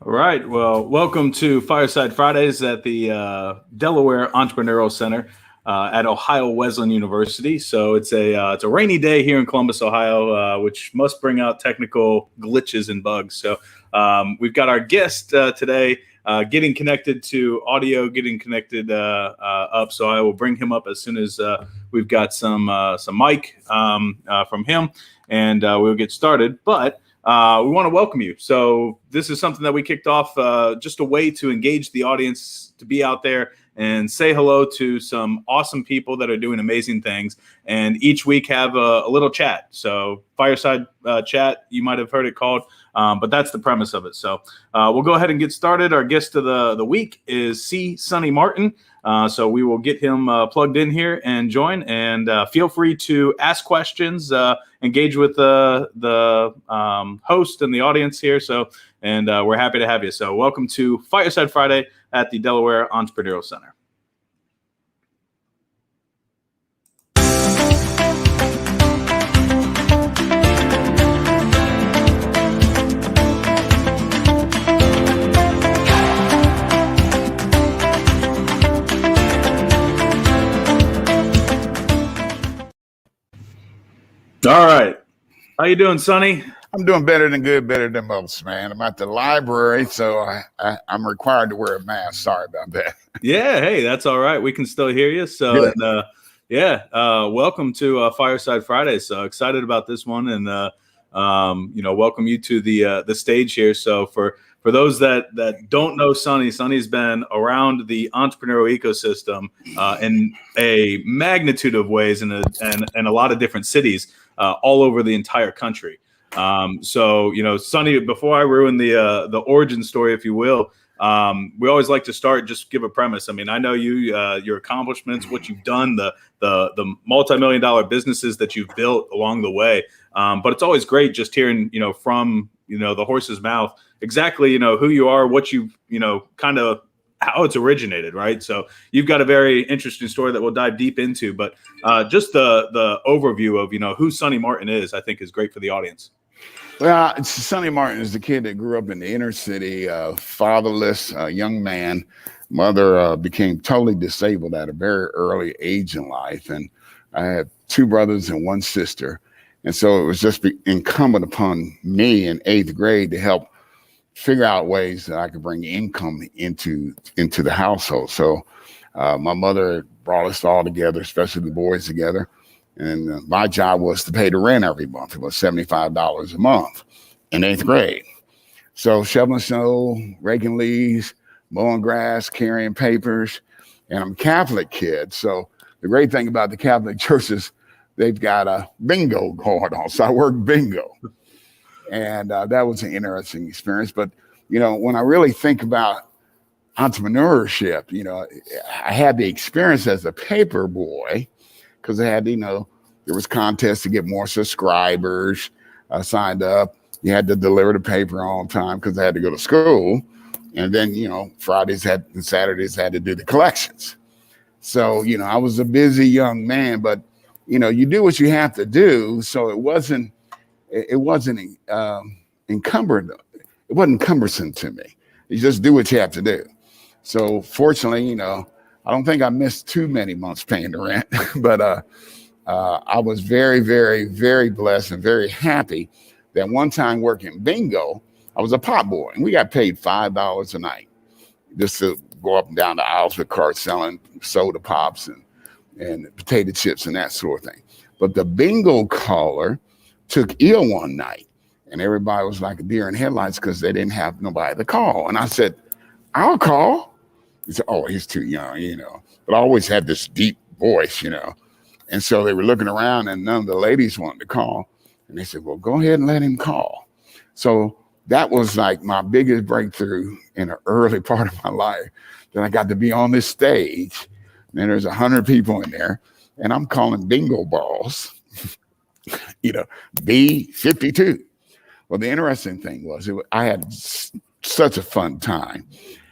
All right. Well, welcome to Fireside Fridays at the Delaware Entrepreneurial Center at Ohio Wesleyan University. So it's a rainy day here in Columbus, Ohio, which must bring out technical glitches and bugs. So we've got our guest today getting connected to audio, getting connected up. So I will bring him up as soon as we've got some mic from him, and we'll get started. But we want to welcome you. So this is something that we kicked off, just a way to engage the audience, to be out there and say hello to some awesome people that are doing amazing things. And each week have a little chat. So Fireside Chat, you might have heard it called, but that's the premise of it. So we'll go ahead and get started. Our guest of the week is C. Sonny Martin. So we will get him plugged in here and join. And feel free to ask questions, engage with the host and the audience here. So, and we're happy to have you. So welcome to Fireside Friday at the Delaware Entrepreneurial Center. All right. How you doing, Sonny? I'm doing better than good, better than most, man. I'm at the library, so I'm required to wear a mask. Sorry about that. Yeah, hey, that's all right. We can still hear you. So, and, welcome to Fireside Friday. So excited about this one, and welcome you to the stage here. So for those that don't know Sonny's been around the entrepreneurial ecosystem in a magnitude of ways, and a lot of different cities all over the entire country. Sonny, before I ruin the origin story, if you will, we always like to start, just give a premise. I mean, I know you, your accomplishments, what you've done, the multi-million-dollar businesses that you've built along the way. But it's always great just hearing, from, the horse's mouth, exactly, who you are, what you've, kind of how it's originated, right? So you've got a very interesting story that we'll dive deep into, but just the overview of, who Sonny Martin is, I think is great for the audience. Well, Sonny Martin is the kid that grew up in the inner city, fatherless, young man. Mother became totally disabled at a very early age in life. And I had two brothers and one sister. And so it was just incumbent upon me in 8th grade to help figure out ways that I could bring income into the household. So my mother brought us all together, especially the boys together. And my job was to pay the rent every month. It was $75 a month in 8th grade. So shoveling snow, raking leaves, mowing grass, carrying papers. And I'm a Catholic kid. So the great thing about the Catholic churches, they've got a bingo going on. So I worked bingo. And that was an interesting experience. But, when I really think about entrepreneurship, I had the experience as a paper boy because I had, there was contests to get more subscribers signed up. You had to deliver the paper on time because I had to go to school. And then, Fridays and Saturdays had to do the collections. So, I was a busy young man, but, you do what you have to do. So it wasn't encumbered. It wasn't cumbersome to me. You just do what you have to do. So fortunately, I don't think I missed too many months paying the rent, but I was very, very, very blessed and very happy that one time working bingo, I was a pot boy and we got paid $5 a night just to go up and down the aisles with carts selling soda pops and potato chips and that sort of thing. But the bingo caller took ill one night and everybody was like a deer in headlights because they didn't have nobody to call. And I said, I'll call. He said, oh, he's too young, but I always had this deep voice, And so they were looking around and none of the ladies wanted to call. And they said, well, go ahead and let him call. So that was like my biggest breakthrough in the early part of my life, that I got to be on this stage. And there's 100 people in there and I'm calling bingo balls, B52. Well, the interesting thing was I had such a fun time.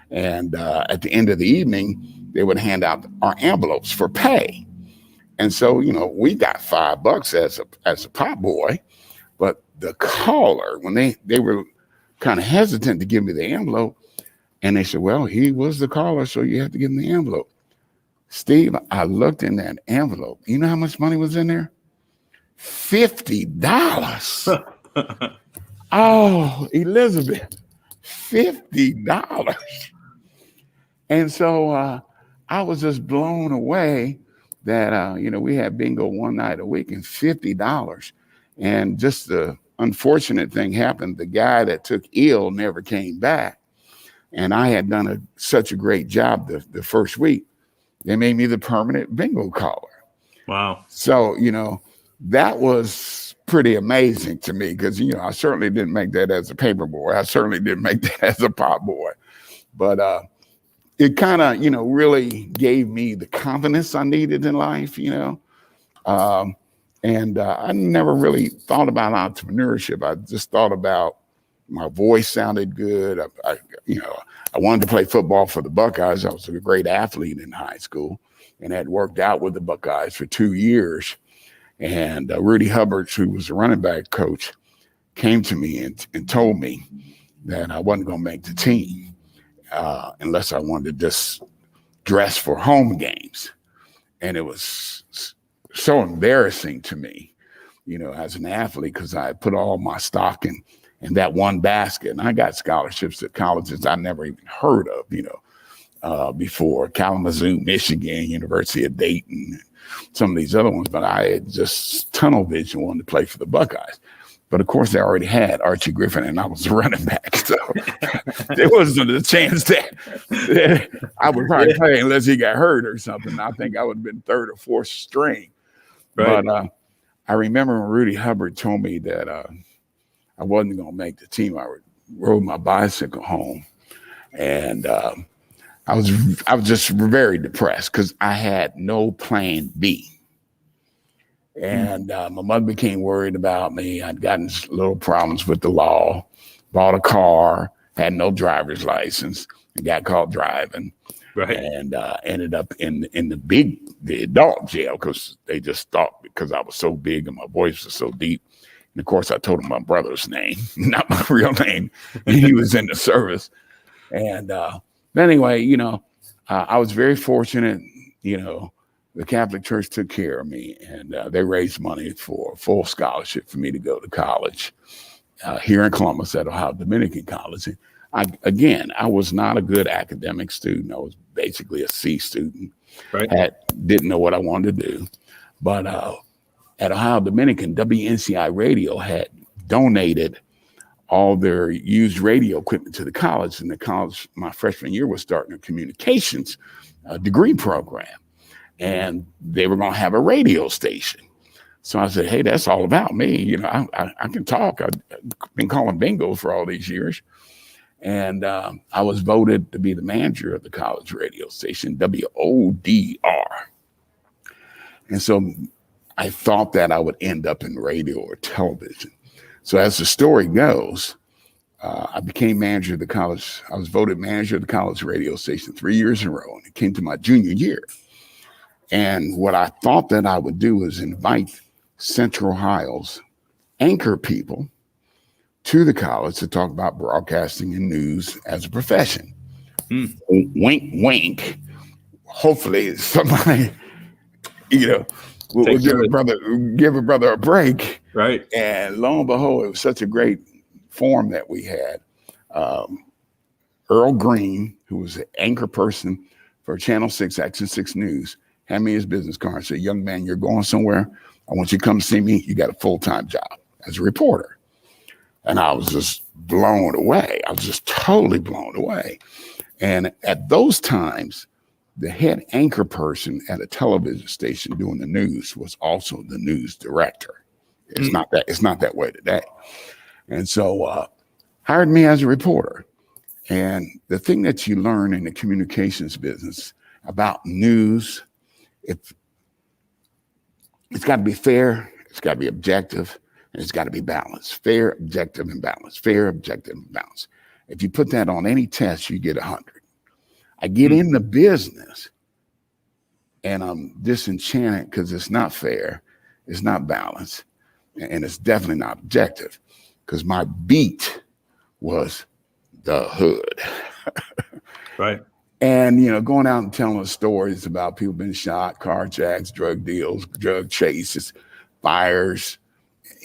And at the end of the evening, they would hand out our envelopes for pay. And so, we got $5 as a pot boy, but the caller, when they were kind of hesitant to give me the envelope. And they said, well, he was the caller, so you have to give him the envelope. Steve, I looked in that envelope. You know how much money was in there? $50. Oh, Elizabeth, $50. And so I was just blown away that, we had bingo one night a week and $50. And just the unfortunate thing happened. The guy that took ill never came back. And I had done such a great job the first week. They made me the permanent bingo caller. Wow. So, that was pretty amazing to me because, I certainly didn't make that as a paper boy. I certainly didn't make that as a pop boy. But it kind of, really gave me the confidence I needed in life, And I never really thought about entrepreneurship. I just thought about my voice sounded good. I wanted to play football for the Buckeyes. I was a great athlete in high school and had worked out with the Buckeyes for 2 years. And Rudy Hubbard, who was the running back coach, came to me and told me that I wasn't going to make the team unless I wanted to just dress for home games. And it was so embarrassing to me, as an athlete, because I put all my stock in that one basket. And I got scholarships at colleges I never even heard of, before: Kalamazoo, Michigan, University of Dayton, some of these other ones. But I had just tunnel vision, wanted to play for the Buckeyes. But of course, they already had Archie Griffin, and I was a running back. So there wasn't a chance that I would probably play unless he got hurt or something. I think I would have been third or fourth string. Right. But I remember when Rudy Hubbard told me that I wasn't going to make the team. I rode my bicycle home, and I was just very depressed because I had no plan B. And my mother became worried about me. I'd gotten little problems with the law, bought a car, had no driver's license, and got caught driving. Right. And ended up in the adult jail because they just thought because I was so big and my voice was so deep. And of course, I told him my brother's name, not my real name. And he was in the service. And but anyway, I was very fortunate. The Catholic Church took care of me, and they raised money for a full scholarship for me to go to college here in Columbus at Ohio Dominican College. And I was not a good academic student. I was basically a C student. Right. Didn't know what I wanted to do. But at Ohio Dominican, WNCI Radio had donated all their used radio equipment to the college. And the college, my freshman year, was starting a communications degree program. And they were going to have a radio station. So I said, hey, that's all about me. I can talk. I've been calling bingo for all these years. And I was voted to be the manager of the college radio station, WODR. And so I thought that I would end up in radio or television. So as the story goes, I became manager of the college. I was voted manager of the college radio station 3 years in a row. And it came to my junior year. And what I thought that I would do is invite Central Ohio's anchor people to the college to talk about broadcasting and news as a profession. Wink, wink. Hopefully somebody, will give a brother a break. Right. And lo and behold, it was such a great forum that we had. Earl Green, who was the anchor person for Channel 6, Action 6 News, hand me his business card and said, young man, you're going somewhere. I want you to come see me. You got a full-time job as a reporter. And I was just blown away. I was just totally blown away. And at those times, the head anchor person at a television station doing the news was also the news director. It's not that way today. And so hired me as a reporter. And the thing that you learn in the communications business about news, it's got to be fair, it's got to be objective, and it's got to be balanced. Fair, objective, and balanced. Fair, objective, and balanced. If you put that on any test, you get 100. I get in the business, and I'm disenchanted because it's not fair, it's not balanced, and it's definitely not objective. Because my beat was the hood. Right. And, going out and telling stories about people being shot, carjacks, drug deals, drug chases, fires.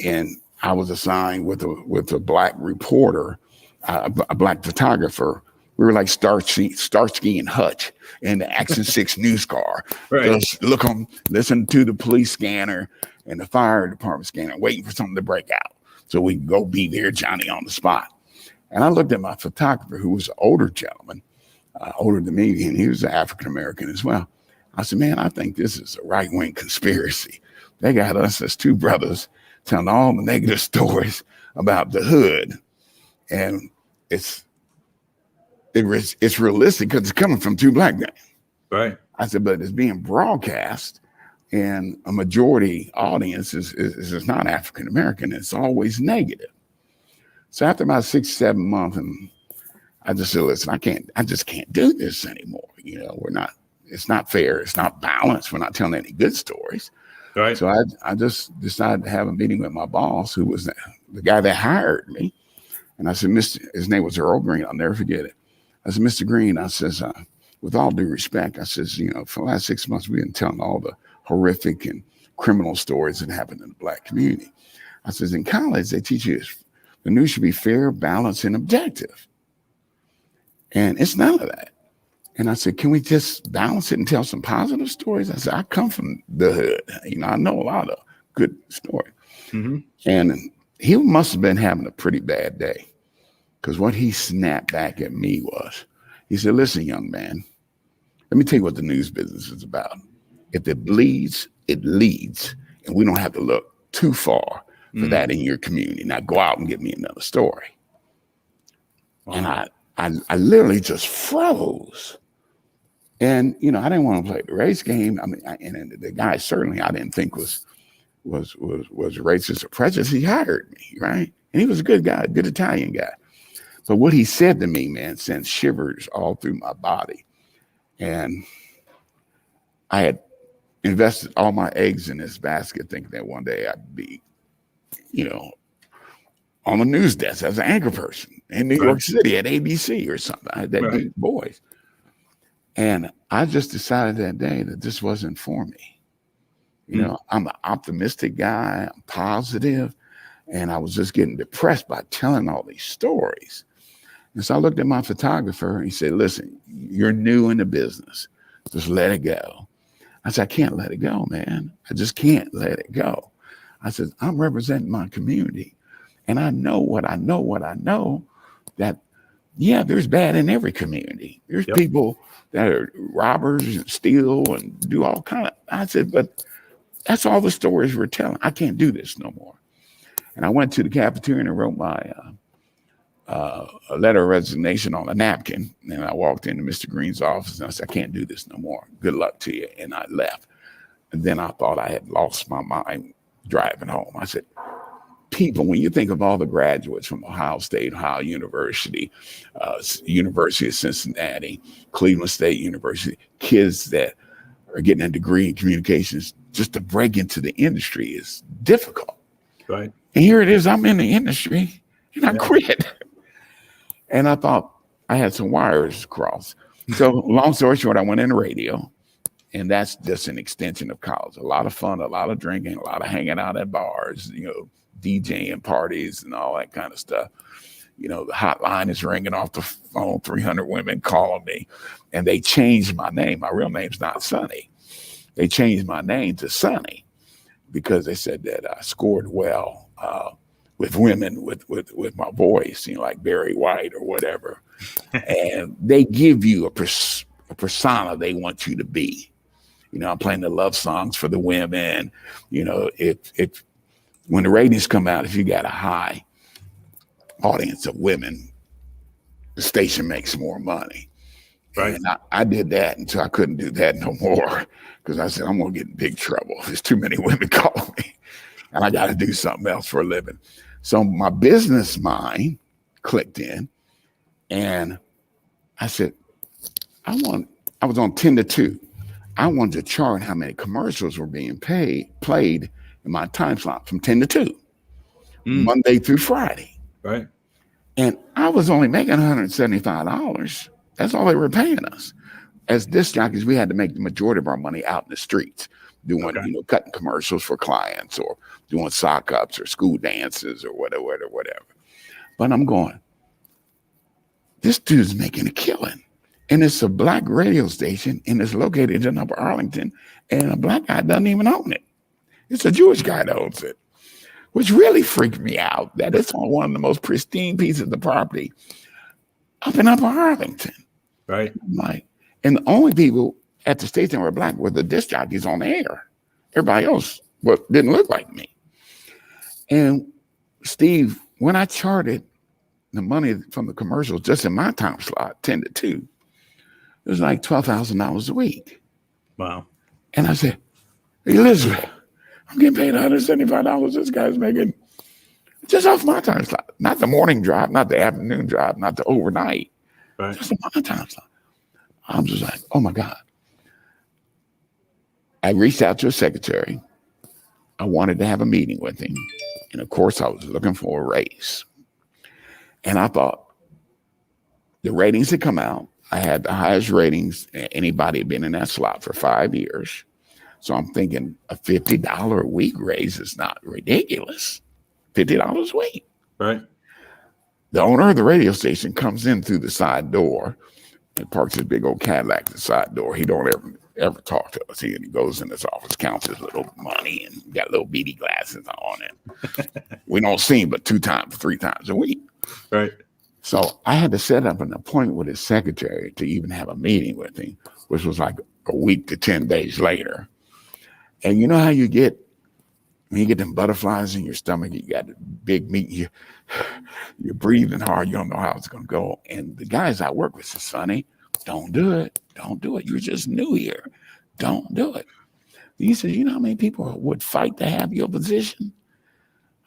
And I was assigned with a black reporter, a black photographer. We were like Starsky and Hutch in the Action 6 news car. Right. Just listen to the police scanner and the fire department scanner, waiting for something to break out so we can go be there, Johnny, on the spot. And I looked at my photographer, who was an older gentleman, older than me, and he was African-American as well. I said, man, I think this is a right-wing conspiracy. They got us as two brothers telling all the negative stories about the hood. And it's realistic because it's coming from two black men. Right. I said, but it's being broadcast, and a majority audience is not African-American. It's always negative. So after about 6-7 months, and I just said, listen, I just can't do this anymore. It's not fair. It's not balanced. We're not telling any good stories. Right. So I just decided to have a meeting with my boss, who was the guy that hired me. And I said, his name was Earl Green. I'll never forget it. I said, Mr. Green, I says, with all due respect, I says, for the last 6 months, we've been telling all the horrific and criminal stories that happened in the black community. I says, in college, they teach you the news should be fair, balanced, and objective. And it's none of that. And I said, can we just balance it and tell some positive stories? I said, I come from the hood. I know a lot of good stories. Mm-hmm. And he must have been having a pretty bad day, because what he snapped back at me was, he said, listen, young man, let me tell you what the news business is about. If it bleeds, it leads. And we don't have to look too far for that in your community. Now go out and get me another story. Wow. And I literally just froze. And, I didn't want to play the race game. I mean, and the guy certainly I didn't think was racist or prejudiced. He hired me, right? And he was a good guy, a good Italian guy. But what he said to me, man, sent shivers all through my body. And I had invested all my eggs in this basket, thinking that one day I'd be, on the news desk as an anchor person in New York City at ABC or something. I had that deep voice. And I just decided that day that this wasn't for me. I'm an optimistic guy. I'm positive. And I was just getting depressed by telling all these stories. And so I looked at my photographer and he said, listen, you're new in the business. Just let it go. I said, I can't let it go, man. I just can't let it go. I said, I'm representing my community. And I know that, yeah, there's bad in every community. There's people that are robbers and steal and do all kind of, I said, but that's all the stories we're telling. I can't do this no more. And I went to the cafeteria and wrote my a letter of resignation on a napkin. And I walked into Mr. Green's office and I said, I can't do this no more. Good luck to you. And I left. And then I thought I had lost my mind driving home. I said, people, when you think of all the graduates from Ohio State, Ohio University, University of Cincinnati, Cleveland State University, kids that are getting a degree in communications, just to break into the industry is difficult. Right. And here it is, I'm in the industry and I quit. And I thought I had some wires crossed. So long story short, I went into radio, and that's just an extension of college. A lot of fun, a lot of drinking, a lot of hanging out at bars, DJing parties and all that kind of stuff. The hotline is ringing off the phone, 300 women calling me, and they changed my name. My real name's not Sonny. They changed my name to Sonny because they said that I scored well with women with my voice, like Barry White or whatever. And they give you a persona they want you to be. I'm playing the love songs for the women. If when the ratings come out, if you got a high audience of women, the station makes more money. Right. And I did that until I couldn't do that no more, because I said, I'm going to get in big trouble. There's too many women calling me, and I got to do something else for a living. So my business mind clicked in, and I said, I was on 10 to 2. I wanted to chart how many commercials were being played in my time slot from 10 to 2, Monday through Friday. Right. And I was only making $175. That's all they were paying us. As disc jockeys, we had to make the majority of our money out in the streets, doing, cutting commercials for clients or doing sock ups or school dances or whatever. But I'm going, this dude's making a killing. And it's a black radio station and it's located in Upper Arlington. And a black guy doesn't even own it. It's a Jewish guy that owns it, which really freaked me out that it's on one of the most pristine pieces of property up in Upper Arlington. Right. I'm like, and the only people at the station were black were the disc jockeys on the air. Everybody else didn't look like me. And Steve, when I charted the money from the commercials just in my time slot, 10 to 2, it was like $12,000 a week. Wow. And I said, Elizabeth, I'm getting paid $175. This guy's making just off my time slot. Not the morning drive, not the afternoon drive, not the overnight. Right. Just my time slot. I'm just like, oh my God. I reached out to a secretary. I wanted to have a meeting with him. And of course, I was looking for a raise. And I thought the ratings had come out. I had the highest ratings anybody had been in that slot for 5 years. So I'm thinking a $50 a week raise is not ridiculous. $50 a week. Right. The owner of the radio station comes in through the side door and parks his big old Cadillac at the side door. He don't ever talk to us. He goes in his office, counts his little money, and got little beady glasses on it. We don't see him but 2 times, 3 times a week. Right. So I had to set up an appointment with his secretary to even have a meeting with him, which was like a week to 10 days later. And you know how you get, when you get them butterflies in your stomach, you got big meat, you're breathing hard, you don't know how it's going to go. And the guys I work with said, Sonny, don't do it. Don't do it. You're just new here. Don't do it. He said, you know how many people would fight to have your position?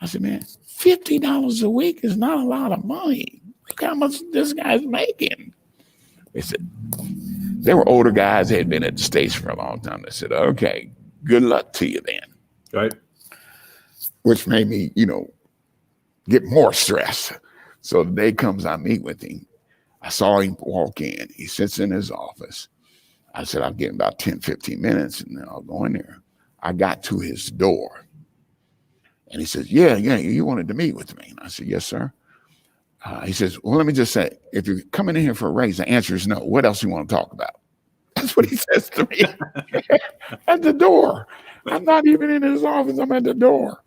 I said, man, $50 a week is not a lot of money. Look how much this guy's making. They said, they were older guys. They had been at the station for a long time. They said, okay, good luck to you then. Right. Which made me, get more stressed. So the day comes, I meet with him. I saw him walk in. He sits in his office. I said, I'll give him about 10, 15 minutes, and then I'll go in there. I got to his door. And he says, yeah, you wanted to meet with me. And I said, yes, sir. He says, well, let me just say, if you're coming in here for a raise, the answer is no. What else do you want to talk about? That's what he says to me at the door. I'm not even in his office. I'm at the door.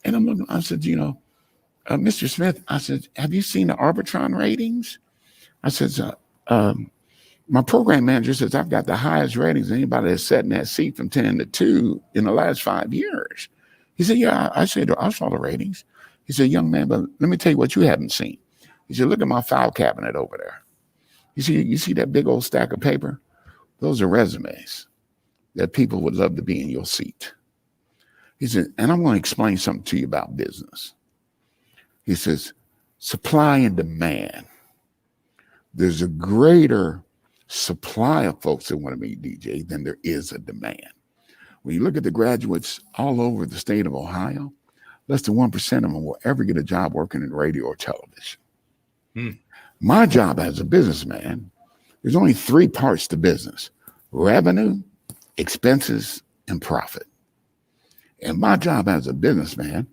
And I'm looking, I said, Mr. Smith, I said, have you seen the Arbitron ratings? I said, my program manager says I've got the highest ratings anybody that's sat in that seat from 10 to 2 in the last 5 years. He said, yeah, I said, I saw the ratings. He said, young man, but let me tell you what you haven't seen. He said, look at my file cabinet over there. You see that big old stack of paper? Those are resumes that people would love to be in your seat. He said, and I'm going to explain something to you about business. He says, supply and demand. There's a greater supply of folks that want to be DJ than there is a demand. When you look at the graduates all over the state of Ohio, less than 1% of them will ever get a job working in radio or television. My job as a businessman, there's only 3 parts to business: revenue, expenses, and profit. And my job as a businessman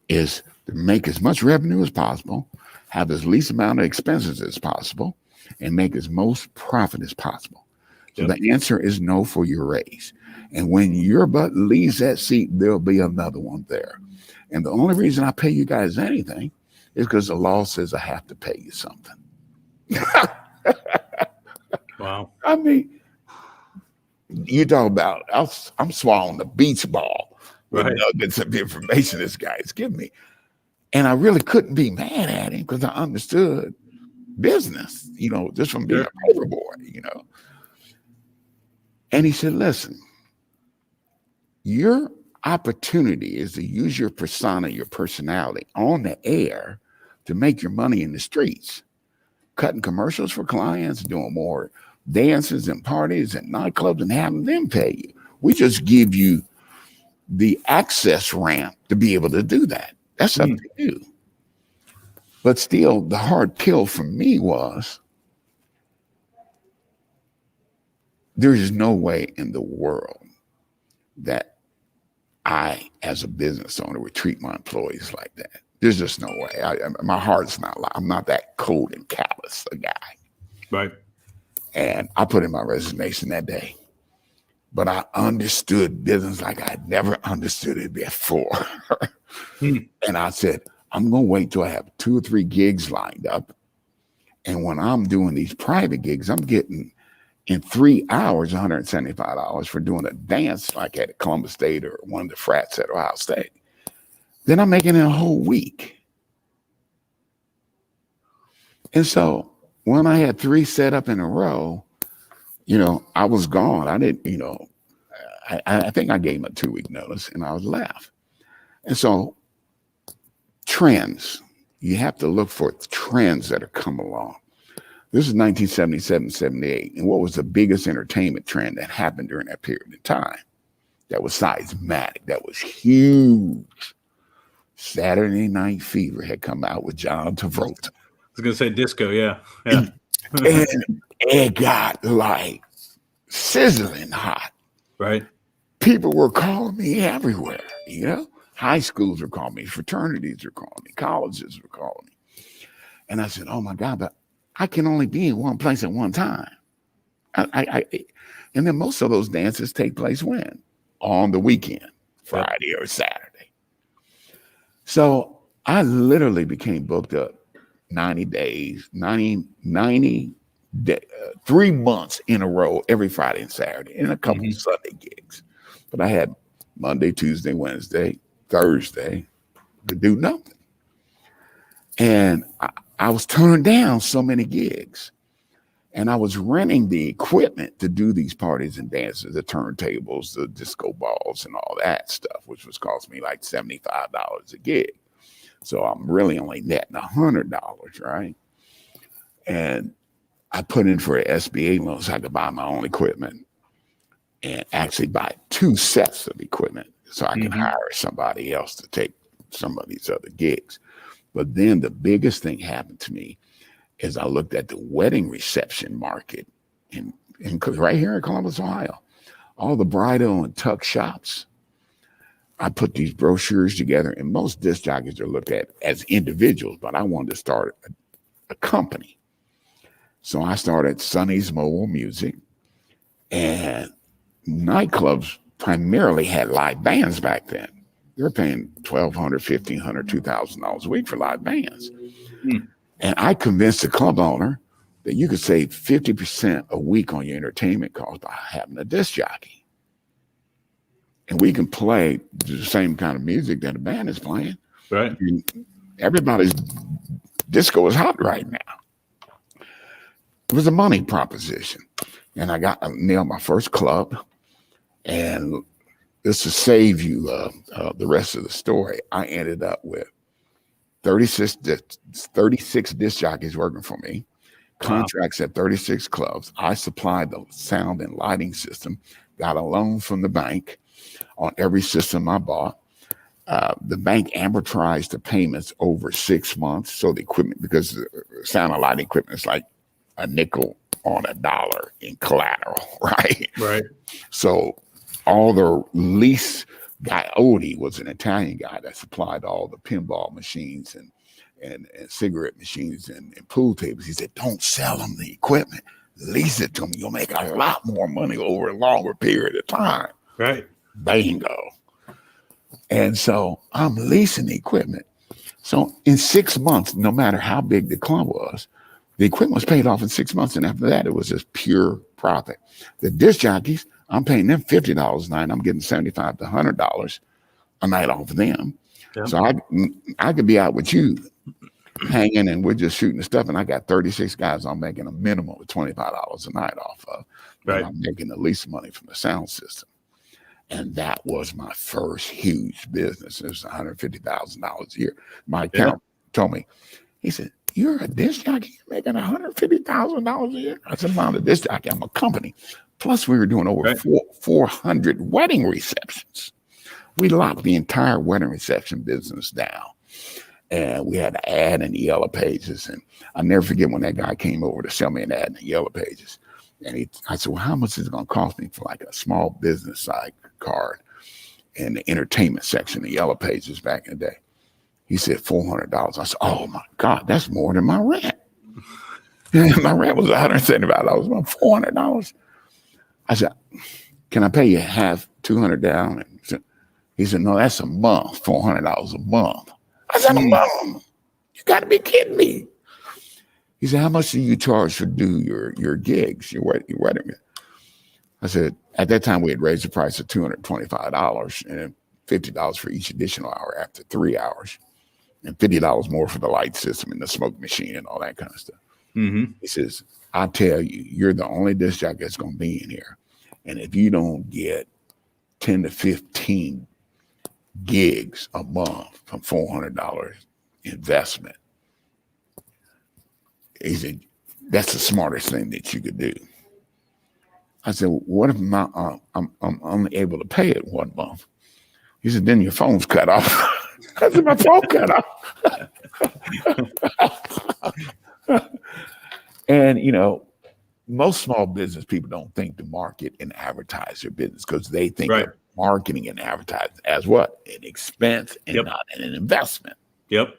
is to make as much revenue as possible, have as least amount of expenses as possible, and make as most profit as possible. So the answer is no for your raise. And when your butt leaves that seat, there'll be another one there. And the only reason I pay you guys anything is because the law says I have to pay you something. Wow. I mean, you talk about, I'm swallowing the beach ball with nuggets of information this guy's giving me. And I really couldn't be mad at him because I understood business, just from being a paperboy, And he said, listen, your opportunity is to use your persona, your personality on the air to make your money in the streets, cutting commercials for clients, doing more dances and parties and nightclubs and having them pay you. We just give you the access ramp to be able to do that. That's up to you. But still, the hard pill for me was there's no way in the world that I, as a business owner, would treat my employees like that. There's just no way. My heart's not. I'm not that cold and callous a guy. Right. And I put in my resignation that day. But I understood business like I'd never understood it before. And I said, I'm going to wait till I have 2 or 3 gigs lined up. And when I'm doing these private gigs, I'm getting in 3 hours, $175 for doing a dance like at Columbus State or one of the frats at Ohio State. Then I'm making it a whole week. And so when I had 3 set up in a row, I was gone. I didn't, I think I gave him a 2-week notice and I was left. And so trends, you have to look for trends that are come along. This is 1977, 78. And what was the biggest entertainment trend that happened during that period of time? That was seismic. That was huge. Saturday Night Fever had come out with John Travolta. I was going to say disco. Yeah. And it got like sizzling hot. Right. People were calling me everywhere, High schools were calling me, fraternities were calling me, colleges were calling me. And I said, oh my God, but I can only be in one place at one time. And then most of those dances take place when? On the weekend, Friday or Saturday. So I literally became booked up 90 days, 3 months in a row, every Friday and Saturday, and a couple of Sunday gigs. But I had Monday, Tuesday, Wednesday, Thursday to do nothing. And I was turning down so many gigs. And I was renting the equipment to do these parties and dances, the turntables, the disco balls, and all that stuff, which was cost me like $75 a gig. So I'm really only netting $100, right? And I put in for an SBA loan so I could buy my own equipment and actually buy 2 sets of equipment so I can hire somebody else to take some of these other gigs. But then the biggest thing happened to me is I looked at the wedding reception market in right here in Columbus, Ohio. All the bridal and tuck shops. I put these brochures together, and most disc jockeys are looked at as individuals, but I wanted to start a company. So I started Sonny's Mobile Music, and nightclubs primarily had live bands back then. They were paying $1,200, $1,500, $2,000 a week for live bands. And I convinced the club owner that you could save 50% a week on your entertainment costs by having a disc jockey. And we can play the same kind of music that a band is playing. Right. Everybody's disco is hot right now. It was a money proposition. And I nailed my first club. And this to save you the rest of the story, I ended up with 36 disc jockeys working for me, contracts at 36 clubs. I supplied the sound and lighting system, got a loan from the bank on every system I bought. The bank amortized the payments over 6 months. So the equipment, because the sound and lighting equipment is like a nickel on a dollar in collateral, right? Right. So all the lease guy, Odie, was an Italian guy that supplied all the pinball machines and cigarette machines and pool tables. He said, don't sell them the equipment. Lease it to them. You'll make a lot more money over a longer period of time. Right. Bingo. And so I'm leasing the equipment. So in 6 months, no matter how big the club was, the equipment was paid off in 6 months. And after that, it was just pure profit. The disc jockeys, I'm paying them $50 a night. I'm getting $75 to $100 a night off of them. Yep. So I could be out with you hanging and we're just shooting the stuff. And I got 36 guys I'm making a minimum of $25 a night off of. Right. And I'm making the least money from the sound system. And that was my first huge business. It was $150,000 a year. My accountant told me, he said, you're a disc jockey making $150,000 a year? I said, I'm not a disc jockey, I'm a company. Plus, we were doing over 400 wedding receptions. We locked the entire wedding reception business down. And we had an ad in the Yellow Pages. And I'll never forget when that guy came over to sell me an ad in the Yellow Pages. And I said, well, how much is it going to cost me for like a small business side card in the entertainment section, the Yellow Pages back in the day? He said $400. I said, oh my God, that's more than my rent. My rent was $175, about $400. I said, can I pay you half, $200 down? He said, no, that's a month, $400 a month. I said, a month? You got to be kidding me. He said, how much do you charge to do your gigs, your wedding? I said, at that time, we had raised the price to $225 and $50 for each additional hour after 3 hours, and $50 more for the light system and the smoke machine and all that kind of stuff. Mm-hmm. He says, I tell you, you're the only disc jockey that's going to be in here. And if you don't get 10 to 15 gigs a month from $400 investment, he said, that's the smartest thing that you could do. I said, what if I'm only able to pay it 1 month? He said, then your phone's cut off. I said, my phone cut off. And, most small business people don't think to market and advertise their business because they think of marketing and advertising as what? An expense and not an investment. Yep.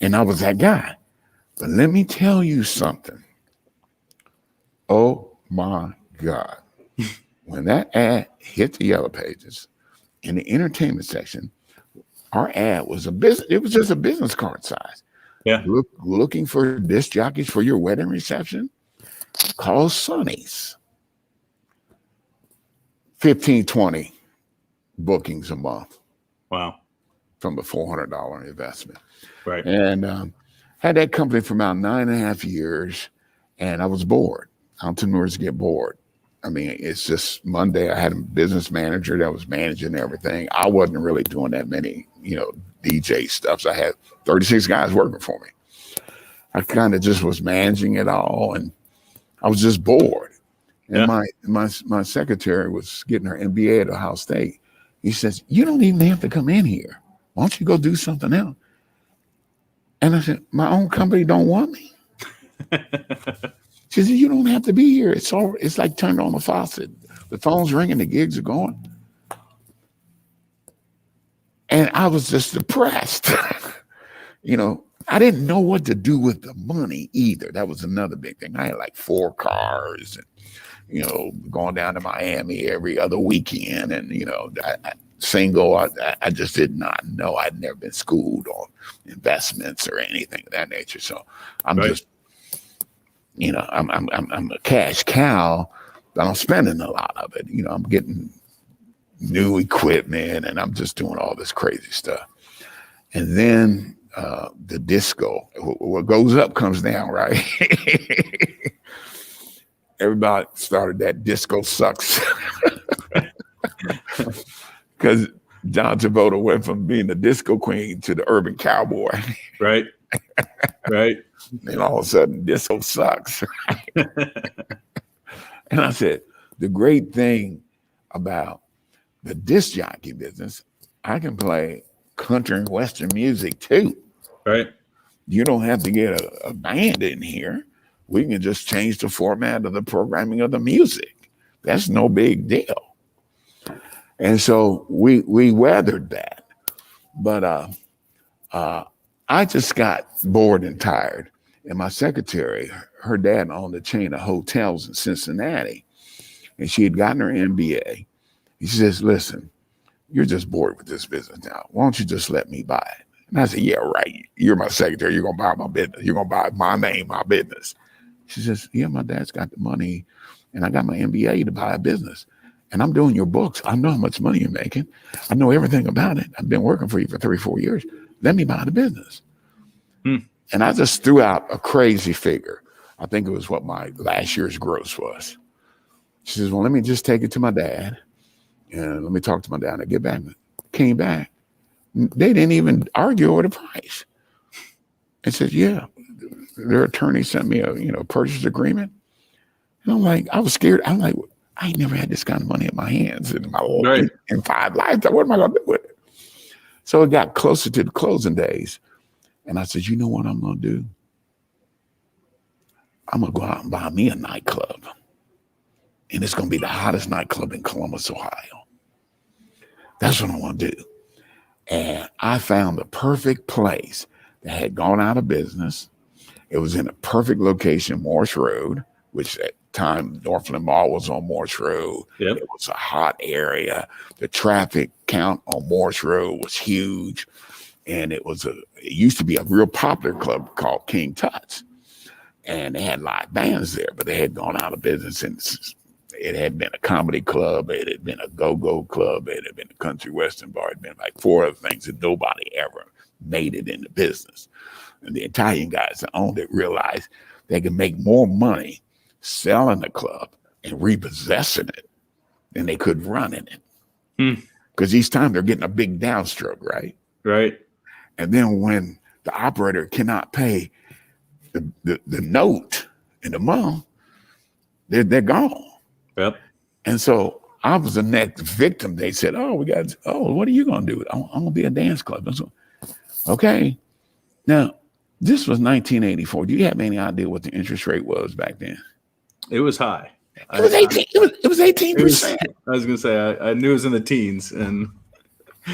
And I was that guy. But let me tell you something. Oh my God. When that ad hit the Yellow Pages in the entertainment section, our ad was it was just a business card size. Yeah. Looking for disc jockeys for your wedding reception? Call Sonny's. 15, 20 bookings a month. Wow. From a $400 investment. Right. And had that company for about 9.5 years, and I was bored. Entrepreneurs get bored. I mean, it's just Monday. I had a business manager that was managing everything. I wasn't really doing that many, DJ stuff. So I had 36 guys working for me. I kind of just was managing it all, and I was just bored. And my secretary was getting her MBA at Ohio State. He says, you don't even have to come in here. Why don't you go do something else? And I said, my own company don't want me. She said, you don't have to be here. It's like turned on the faucet. The phone's ringing, the gigs are going. And I was just depressed. I didn't know what to do with the money either. That was another big thing. I had like 4 cars and, going down to Miami every other weekend. And, I just did not know. I'd never been schooled on investments or anything of that nature. So I'm just, I'm a cash cow, but I'm spending a lot of it. I'm getting new equipment and I'm just doing all this crazy stuff. And then the disco, what goes up comes down, right? Everybody started that disco sucks. Because John Travolta went from being the disco queen to the urban cowboy. Right. Right. And all of a sudden, disco sucks. And I said, the great thing about the disc jockey business, I can play country and Western music too. Right. You don't have to get a band in here. We can just change the format of the programming of the music. That's no big deal. And so we weathered that. But I just got bored and tired. And my secretary, her dad owned a chain of hotels in Cincinnati. And she had gotten her MBA. He says, listen, you're just bored with this business now. Why don't you just let me buy it? And I said, yeah, right. You're my secretary. You're going to buy my business. You're going to buy my name, my business. She says, yeah, my dad's got the money. And I got my MBA to buy a business. And I'm doing your books. I know how much money you're making. I know everything about it. I've been working for you for 3-4 years. Let me buy the business. And I just threw out a crazy figure. I think it was what my last year's gross was. She says, well, let me just take it to my dad. And let me talk to my dad. And I get back. Came back. They didn't even argue over the price. And said, yeah, their attorney sent me a purchase agreement. And I'm like, I was scared. I'm like, I ain't never had this kind of money in my hands in my whole in 5 lifetimes. What am I going to do with it? So it got closer to the closing days. And I said, you know what I'm going to do? I'm going to go out and buy me a nightclub. And it's going to be the hottest nightclub in Columbus, Ohio. That's what I want to do. And I found the perfect place that had gone out of business. It was in a perfect location, Morse Road, which at the time Northland Mall was on Morse Road. Yep. It was a hot area. The traffic count on Morse Road was huge. And it used to be a real popular club called King Tut's. And they had live bands there, but they had gone out of business. And it had been a comedy club. It had been a go-go club. It had been a country western bar. It had been like 4 other things that nobody ever made it in the business. And the Italian guys that owned it realized they could make more money selling the club and repossessing it than they could running it. Because each time they're getting a big downstroke, right? Right. And then when the operator cannot pay the note in the month, they're gone. Yep. And so I was the next victim. They said, what are you going to do? I'm going to be a dance club. So, okay. Now, this was 1984. Do you have any idea what the interest rate was back then? It was high. It was 18. It was 18%. I was going to say, I knew it was in the teens. And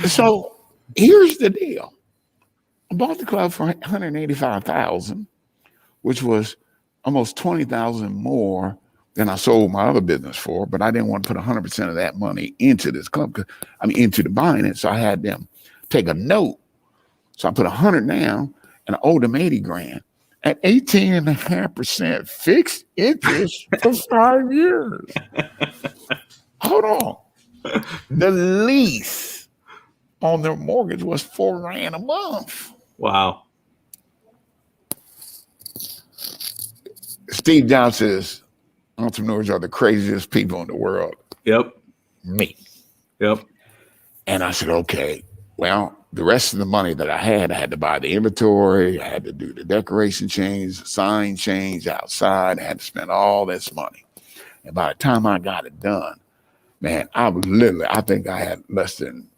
so here's the deal. I bought the club for $185,000, which was almost $20,000 more than I sold my other business for. But I didn't want to put 100% of that money into this club, into the buying it. So I had them take a note. So I put 100 down and I owed them 80 grand at 18.5% fixed interest for 5 years. Hold on. The lease on their mortgage was $4 grand a month. Wow. Steve Jobs says entrepreneurs are the craziest people in the world. Yep. Me. Yep. And I said, okay, well, the rest of the money that I had to buy the inventory. I had to do the decoration change, the sign change outside. I had to spend all this money. And by the time I got it done, man, I think I had less than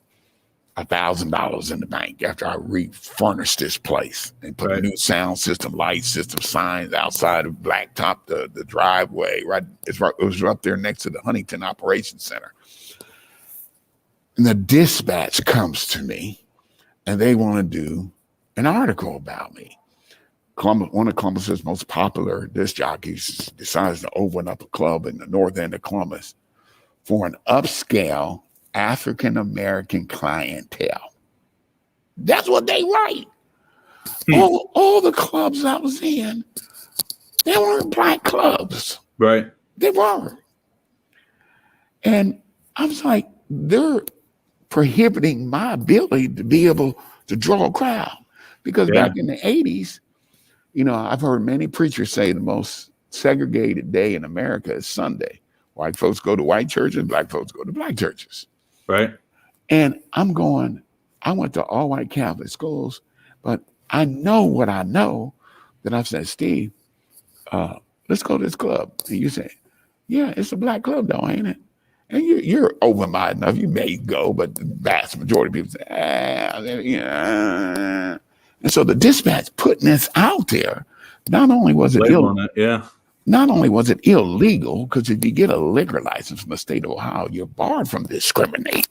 $1,000 in the bank after I refurnished this place and put a new sound system, light system, signs outside of blacktop, the driveway. It was up there next to the Huntington Operations Center. And the dispatch comes to me, and they want to do an article about me. One of Columbus's most popular disc jockeys decides to open up a club in the north end of Columbus for an upscale African-American clientele. That's what they write. All the clubs I was in, they weren't black clubs. Right. They weren't. And I was like, they're prohibiting my ability to be able to draw a crowd. Because back in the 80s, I've heard many preachers say the most segregated day in America is Sunday. White folks go to white churches, black folks go to black churches. Right. And I went to all white Catholic schools, but I know what I know that I've said, Steve, let's go to this club. And you say, yeah, it's a black club though, ain't it? And you're open-minded enough, you may go, but the vast majority of people say, yeah. And so the dispatch putting this out there, not only was it illegal, because if you get a liquor license from the state of Ohio, you're barred from discriminating.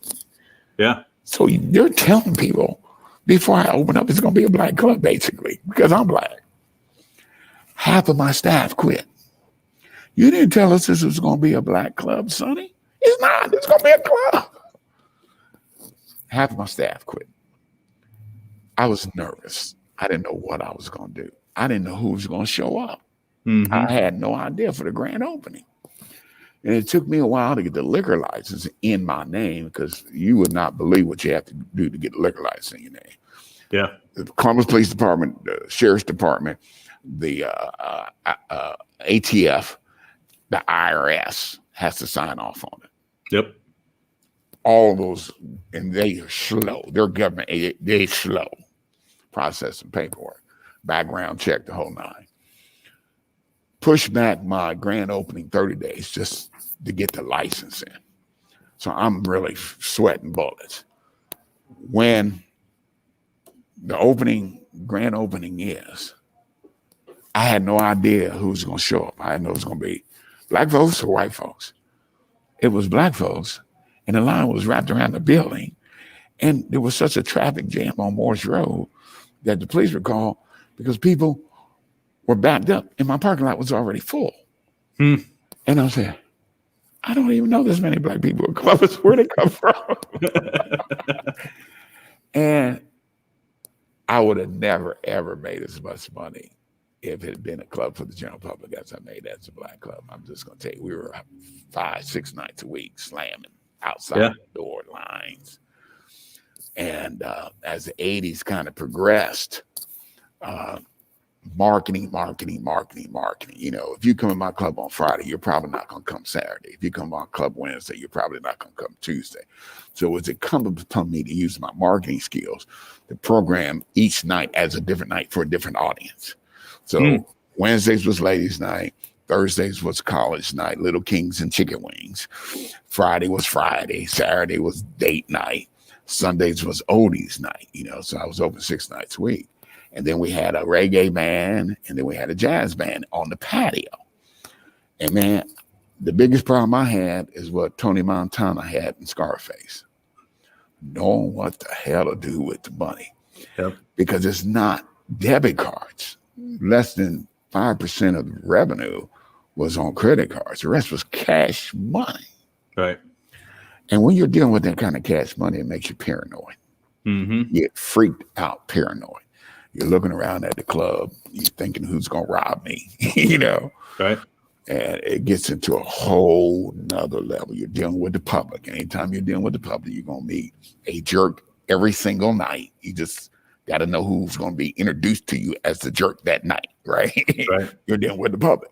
Yeah. So they're telling people before I open up, it's going to be a black club, basically, because I'm black. Half of my staff quit. You didn't tell us this was going to be a black club, Sonny. It's not. It's going to be a club. Half of my staff quit. I was nervous. I didn't know what I was going to do. I didn't know who was going to show up. Mm-hmm. I had no idea for the grand opening. And it took me a while to get the liquor license in my name, because you would not believe what you have to do to get a liquor license in your name. Yeah. The Columbus Police Department, the Sheriff's Department, the ATF, the IRS has to sign off on it. Yep. All those, and they are slow. Their government, they're slow processing paperwork, background check, the whole nine. Push back my grand opening 30 days just to get the license in. So I'm really sweating bullets. When the opening grand opening is, I had no idea who was going to show up. I didn't know it was going to be black folks or white folks. It was black folks, and the line was wrapped around the building. And there was such a traffic jam on Morse Road that the police were called because people were backed up and my parking lot was already full. And I said, I don't even know this many black people in Columbus. Where'd they come from? And I would have never, ever made as much money if it had been a club for the general public as I made as a black club. I'm just going to tell you, we were 5-6 nights a week slamming outside the door lines. And as the 80s kind of progressed, marketing. You know, if you come in my club on Friday, you're probably not going to come Saturday. If you come on Club Wednesday, you're probably not going to come Tuesday. So it was incumbent upon me to use my marketing skills to program each night as a different night for a different audience. So Wednesdays was ladies' night. Thursdays was college night, Little Kings and Chicken Wings. Friday was Friday. Saturday was date night. Sundays was oldies night, you know, so I was open 6 nights a week. And then we had a reggae band, and then we had a jazz band on the patio. And man, the biggest problem I had is what Tony Montana had in Scarface. Knowing what the hell to do with the money. Because it's not debit cards. Less than 5% of the revenue was on credit cards. The rest was cash money. Right. And when you're dealing with that kind of cash money, it makes you paranoid. You get freaked out paranoid. You're looking around at the club, you're thinking who's going to rob me, you know? Right. And it gets into a whole nother level. You're dealing with the public. Anytime you're dealing with the public, you're going to meet a jerk every single night. You just got to know who's going to be introduced to you as the jerk that night, right? You're dealing with the public.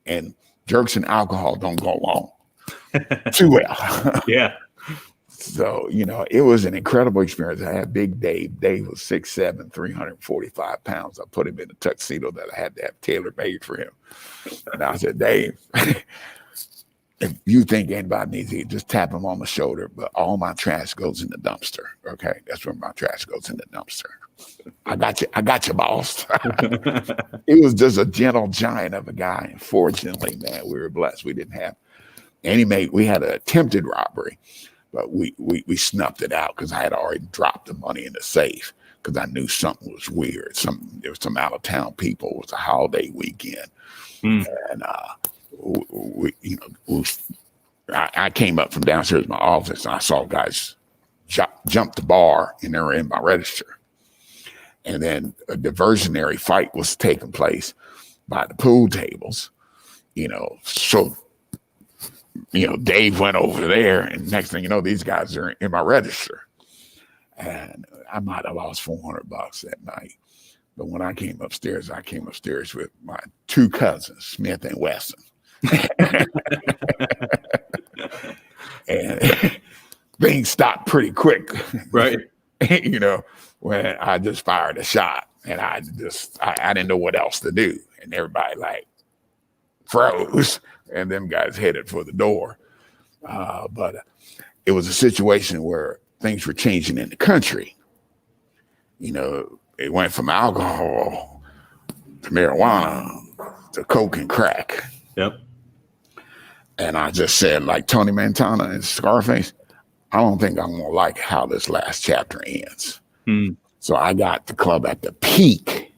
And jerks and alcohol don't go along too well. So, you know, it was an incredible experience. I had Big Dave. Dave was 6'7", 345 pounds. I put him in a tuxedo that I had to have tailor-made for him. And I said, Dave, if you think anybody needs it, just tap him on the shoulder. But all my trash goes in the dumpster, okay? That's where my trash goes, in the dumpster. I got you, boss. He was just a gentle giant of a guy. And fortunately, man, we were blessed. We didn't have we had an attempted robbery. But we snuffed it out because I had already dropped the money in the safe because I knew something was weird. There was some out of town people. It was a holiday weekend, and I came up from downstairs in my office and I saw guys jump the bar and they were in my register, and then a diversionary fight was taking place by the pool tables, you know. So, you know, Dave went over there, and next thing you know, these guys are in my register. And I might have lost $400 that night. But when I came upstairs with my 2 cousins, Smith and Wesson. And things stopped pretty quick. Right. You know, when I just fired a shot, and I didn't know what else to do. And everybody like froze. And them guys headed for the door. But it was a situation where things were changing in the country. You know, it went from alcohol to marijuana to coke and crack. And I just said, like Tony Montana and Scarface, I don't think I'm going to like how this last chapter ends. So I got the club at the peak.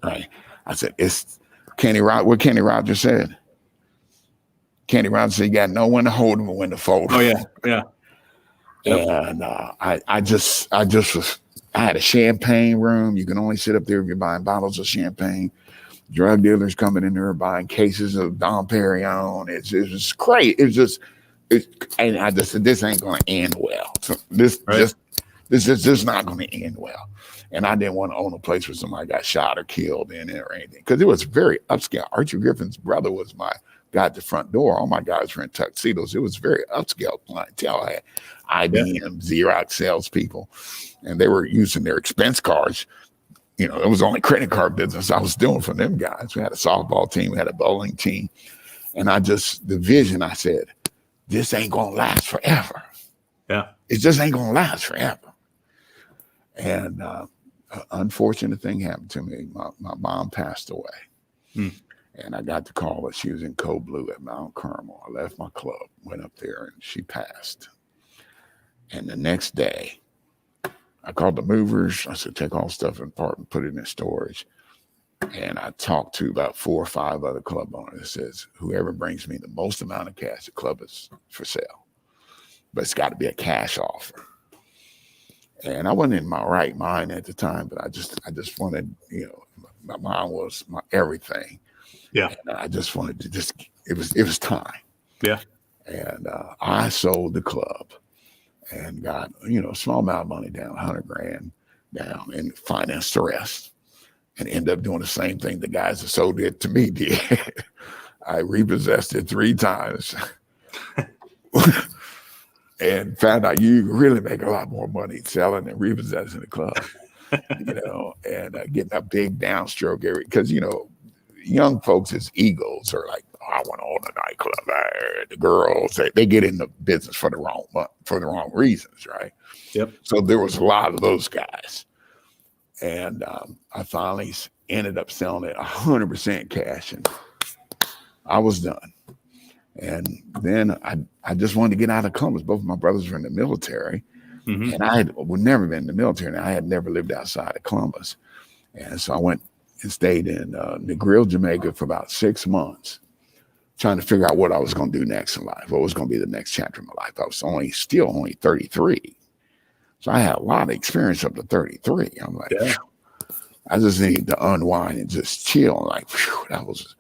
Right? I said, it's what Kenny Rogers said. Kenny Rogers said, you got to know when to hold them and when to fold them. And I had a champagne room. You can only sit up there if you're buying bottles of champagne. Drug dealers coming in there buying cases of Dom Perignon. It was great. And I just said, this ain't going to end well. So this is not going to end well. And I didn't want to own a place where somebody got shot or killed in it or anything, because it was very upscale. Archie Griffin's brother was my guy at the front door. All my guys were in tuxedos. It was very upscale clientele. I had IBM, Xerox salespeople, and they were using their expense cards. You know, it was only credit card business I was doing for them guys. We had a softball team, we had a bowling team. And I said, this ain't going to last forever. It just ain't going to last forever. And unfortunate thing happened to me. My mom passed away. Hmm. And I got the call that she was in Code Blue at Mount Carmel. I left my club, went up there, and she passed. And the next day, I called the movers. I said, take all stuff apart and put it in storage. And I talked to about 4 or 5 other club owners. It says, whoever brings me the most amount of cash, the club is for sale. But it's got to be a cash offer. And I wasn't in my right mind at the time, but I just wanted, my mom was my everything. Yeah. And I just wanted to it was time. Yeah. And I sold the club and got, a small amount of money down, 100 grand down, and financed the rest. And ended up doing the same thing the guys that sold it to me did. I repossessed it 3 times. And found out you really make a lot more money selling and repossessing the club, and getting a big downstroke because, young folks' egos are like, oh, I want to own a nightclub. The girls, they get in the business for the wrong reasons, right? Yep. So there was a lot of those guys. And I finally ended up selling it 100% cash, and I was done. And then I just wanted to get out of Columbus. Both of my brothers were in the military, and I would never been in the military, and I had never lived outside of Columbus. And so I went and stayed in Negril, Jamaica for about 6 months, trying to figure out what I was going to do next in life, what was going to be the next chapter of my life. I was still only 33. So I had a lot of experience up to 33. I'm like, I just need to unwind and just chill. I'm like, that was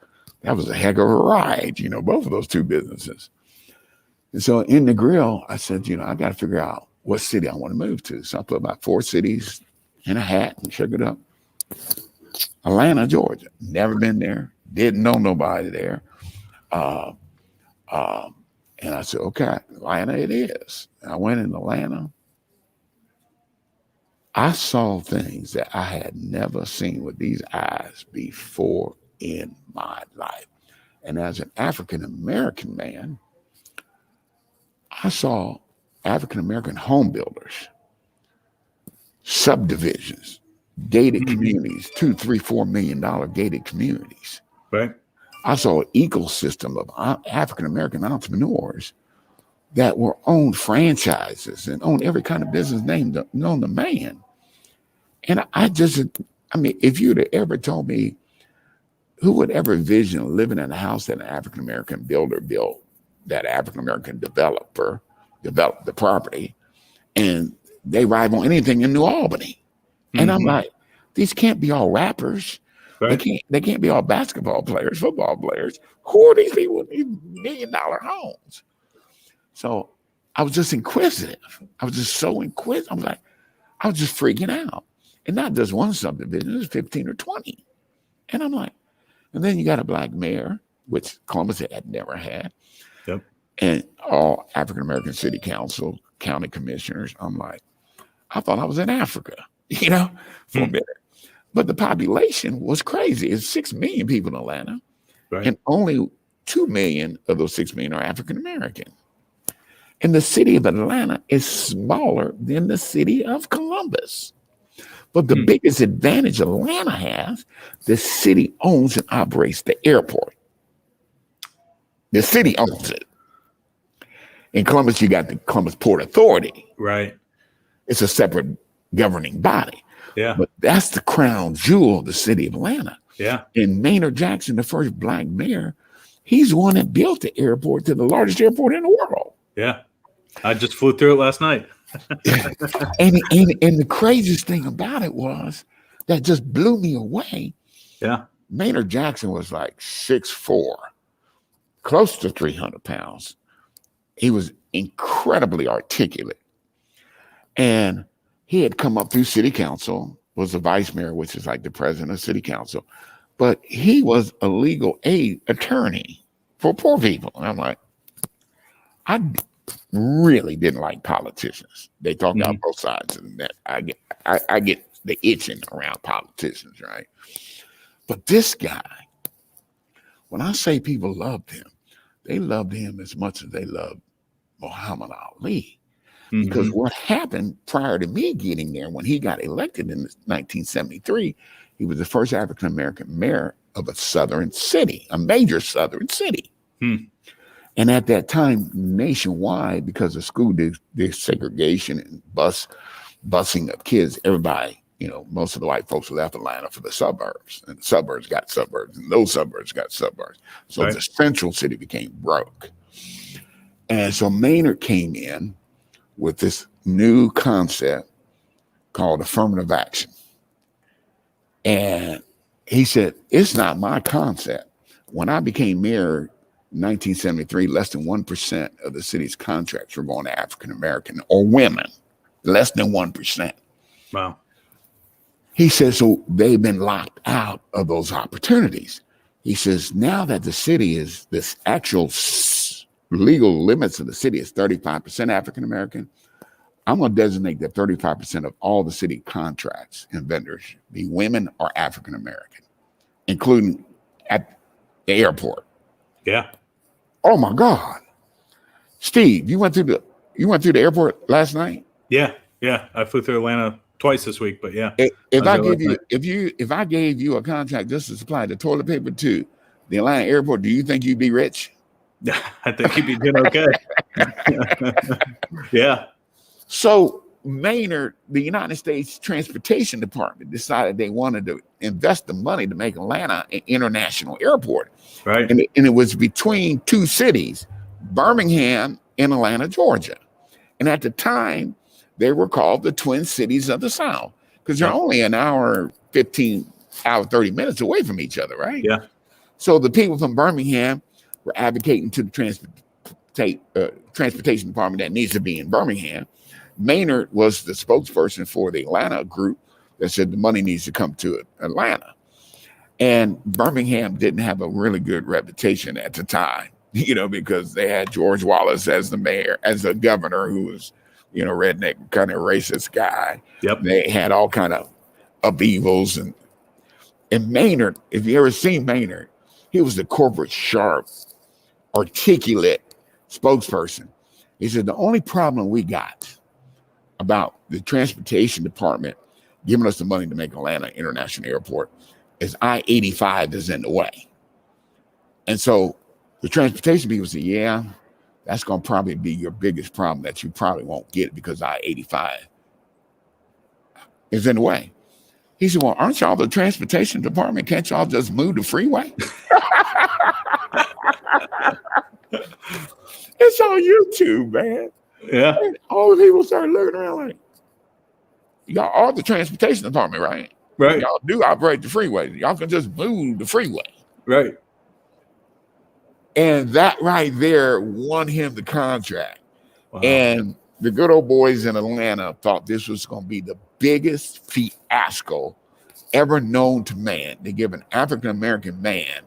a heck of a ride, both of those 2 businesses. And so in the grill, I said, I got to figure out what city I want to move to. So I put about 4 cities in a hat and shook it up. Atlanta, Georgia. Never been there. Didn't know nobody there. And I said, okay, Atlanta it is. And I went in Atlanta. I saw things that I had never seen with these eyes before in my life. And as an African-American man, I saw African-American home builders, subdivisions, gated communities, $2, $3, $4 million gated communities. Right. I saw an ecosystem of African-American entrepreneurs that were owned franchises and owned every kind of business known to man. And if you'd have ever told me, who would ever envision living in a house that an African-American builder built, that African-American developer developed the property, and they rival anything in New Albany? And I'm like, these can't be all rappers. Right. They can't be all basketball players, football players. Who are these people with these $1 million homes? So I was just inquisitive. I was just so inquisitive. I was just freaking out. And not just one subdivision, it was 15 or 20. And I'm like, and then you got a black mayor, which Columbus had never had. Yep. And all African-American city council, county commissioners. I'm like, I thought I was in Africa, for a minute. But the population was crazy. It's 6 million people in Atlanta. Right. And only 2 million of those 6 million are African-American. And the city of Atlanta is smaller than the city of Columbus. But the biggest advantage Atlanta has, the city owns and operates the airport. The city owns it. In Columbus, you got the Columbus Port Authority. Right. It's a separate governing body. Yeah. But that's the crown jewel of the city of Atlanta. Yeah. And Maynard Jackson, the first black mayor, he's the one that built the airport to the largest airport in the world. Yeah. I just flew through it last night. and the craziest thing about it was that just blew me away. Yeah. Maynard Jackson was like 6'4", close to 300 pounds. He was incredibly articulate. And he had come up through city council, was the vice mayor, which is like the president of city council. But he was a legal aid attorney for poor people. And I'm like, I really didn't like politicians. They talk out both sides of the net. I get the itching around politicians, right? But this guy, when I say people loved him, they loved him as much as they loved Muhammad Ali. Because what happened prior to me getting there, when he got elected in 1973, he was the first African American mayor of a southern city, a major southern city. And at that time, nationwide, because of school desegregation and busing of kids, everybody, most of the white folks left Atlanta for the suburbs, and the suburbs got suburbs, and those suburbs got suburbs. So the central city became broke. And so Maynard came in with this new concept called affirmative action. And he said, it's not my concept. When I became mayor in 1973, less than 1% of the city's contracts were going to African American or women, less than 1%. Wow. He says, so they've been locked out of those opportunities. He says, now that the city is, this actual legal limits of the city is 35% African American, I'm going to designate that 35% of all the city contracts and vendors be women or African American, including at the airport. Yeah. Oh my God, Steve, you went through the airport last night? Yeah. I flew through Atlanta twice this week, but yeah. If I gave you a contract just to supply the toilet paper to the Atlanta airport, do you think you'd be rich? I think you'd be doing okay. Yeah. So Maynard, the United States Transportation Department, decided they wanted to invest the money to make Atlanta an international airport. Right. And it was between two cities, Birmingham and Atlanta, Georgia. And at the time, they were called the Twin Cities of the South because they're only an hour, 30 minutes away from each other, right? Yeah. So the people from Birmingham were advocating to the transportation department that needs to be in Birmingham. Maynard was the spokesperson for the Atlanta group that said the money needs to come to Atlanta. And Birmingham didn't have a really good reputation at the time, because they had George Wallace as the mayor, as the governor, who was, redneck, kind of racist guy. Yep. They had all kind of upheavals. And Maynard, if you ever seen Maynard, he was the corporate sharp, articulate spokesperson. He said, the only problem we got about the transportation department giving us the money to make Atlanta International Airport is I-85 is in the way. And so the transportation people said, yeah, that's going to probably be your biggest problem that you probably won't get because I-85 is in the way. He said, well, aren't y'all the transportation department? Can't y'all just move the freeway? It's on YouTube, man. Yeah. And all the people started looking around like, y'all are the transportation department, right? Right. Y'all do operate the freeway. Y'all can just move the freeway. Right. And that right there won him the contract. Wow. And the good old boys in Atlanta thought this was going to be the biggest fiasco ever known to man. They give an African-American man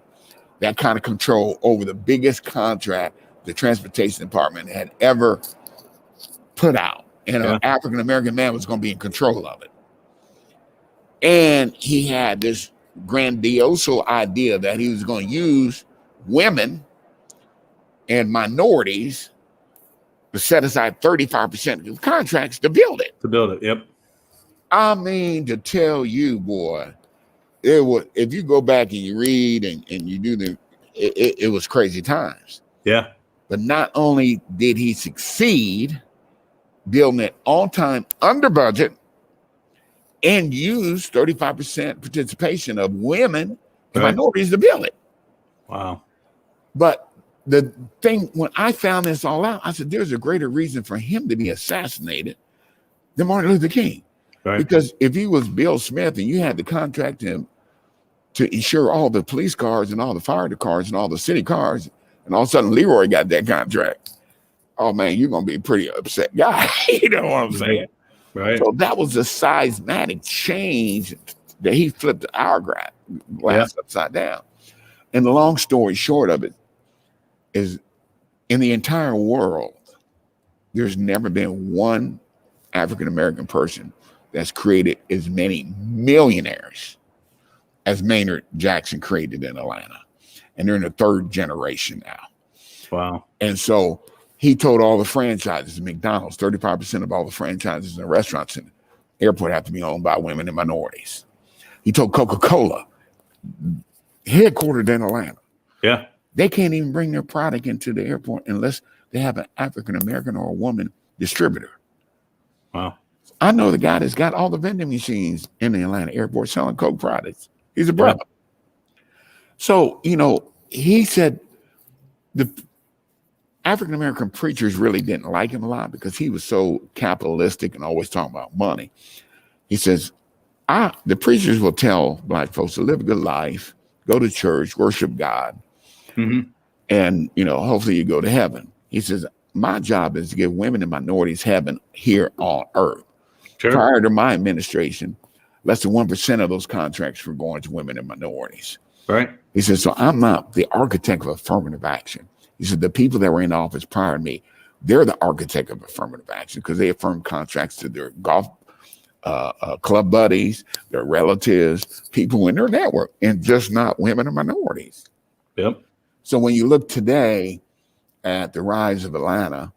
that kind of control over the biggest contract the transportation department had ever put out. And an African-American man was going to be in control of it. And he had this grandiose idea that he was going to use women and minorities to set aside 35% of contracts to build it. Yep. I mean, to tell you, boy, it was, if you go back and you read and you do it was crazy times. Yeah. But not only did he succeed building it on time, under budget, and use 35% participation of women and minorities to build it. Wow. But the thing, when I found this all out, I said, there's a greater reason for him to be assassinated than Martin Luther King. Right. Because if he was Bill Smith and you had the contract to insure all the police cars and all the fire cars and all the city cars, and all of a sudden Leroy got that contract, oh man, you're going to be a pretty upset guy. You know what I'm saying? Right. So that was a seismic change that he flipped the hourglass upside down. And the long story short of it is, in the entire world, there's never been one African-American person that's created as many millionaires as Maynard Jackson created in Atlanta. And they're in the third generation now. Wow. And so He told all the franchises, McDonald's, 35% of all the franchises and restaurants in the airport have to be owned by women and minorities. He told Coca-Cola, headquartered in Atlanta, Yeah. they can't even bring their product into the airport unless they have an African-American or a woman distributor. Wow. I know the guy that's got all the vending machines in the Atlanta airport selling Coke products. He's a brother. So, he said the African-American preachers really didn't like him a lot because he was so capitalistic and always talking about money. He says, the preachers will tell Black folks to live a good life, go to church, worship God, and, hopefully you go to heaven. He says, my job is to give women and minorities heaven here on earth. Sure. Prior to my administration, less than 1% of those contracts were going to women and minorities. Right. He says, so I'm not the architect of affirmative action. He said, the people that were in office prior to me, they're the architect of affirmative action because they affirmed contracts to their golf club buddies, their relatives, people in their network, and just not women and minorities. Yep. So when you look today at the rise of Atlanta,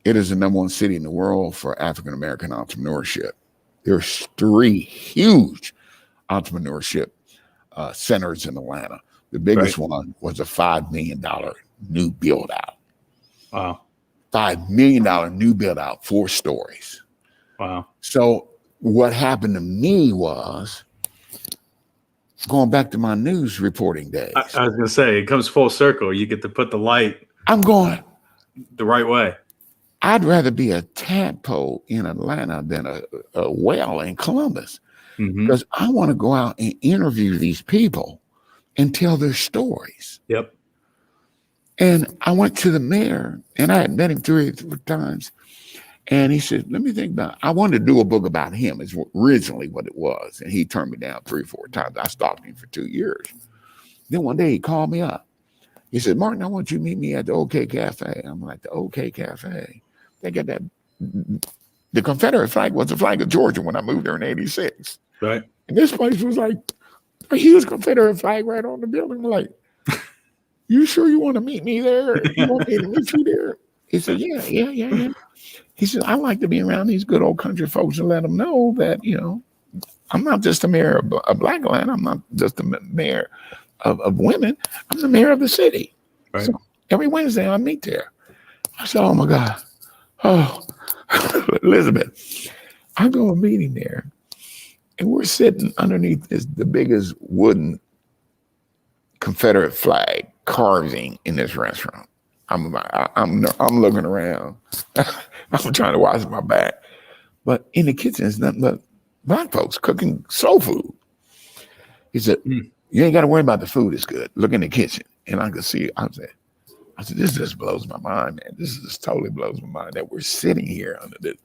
it is the #1 city in the world for African-American entrepreneurship. There's 3 huge entrepreneurship centers in Atlanta. The biggest one was a $5 million new build out. Wow. $5 million new build out, 4 stories. Wow. So what happened to me was going back to my news reporting days. I was going to say, it comes full circle. You get to put the light I'm going the right way. I'd rather be a tadpole in Atlanta than a whale in Columbus because I want to go out and interview these people and tell their stories. Yep. And I went to the mayor, and I had met him 3 times, and he said, let me think about it. I wanted to do a book about him is originally what it was, and he turned me down 3 or 4 times. I stalked him for 2 years. Then one day he called me up. He said, Martin, I want you to meet me at the OK Cafe. I'm like, the OK Cafe? They got that. The Confederate flag was the flag of Georgia when I moved there in '86. Right. And this place was like a huge Confederate flag right on the building. I'm like, you sure you want to meet me there? You want me to meet you there? He said, yeah. He said, I like to be around these good old country folks and let them know that, I'm not just the mayor of Black Atlanta. I'm not just the mayor of women. I'm the mayor of the city. Right. So every Wednesday I meet there. I said, oh my God. Oh, Elizabeth, I go and meet him there. And we're sitting underneath the biggest wooden Confederate flag carving in this restaurant. I'm looking around. I'm trying to watch my back. But in the kitchen, it's nothing but Black folks cooking soul food. He said, you ain't got to worry about the food. It's good. Look in the kitchen. And I could see, I said, this just blows my mind, man. This just totally blows my mind that we're sitting here under this.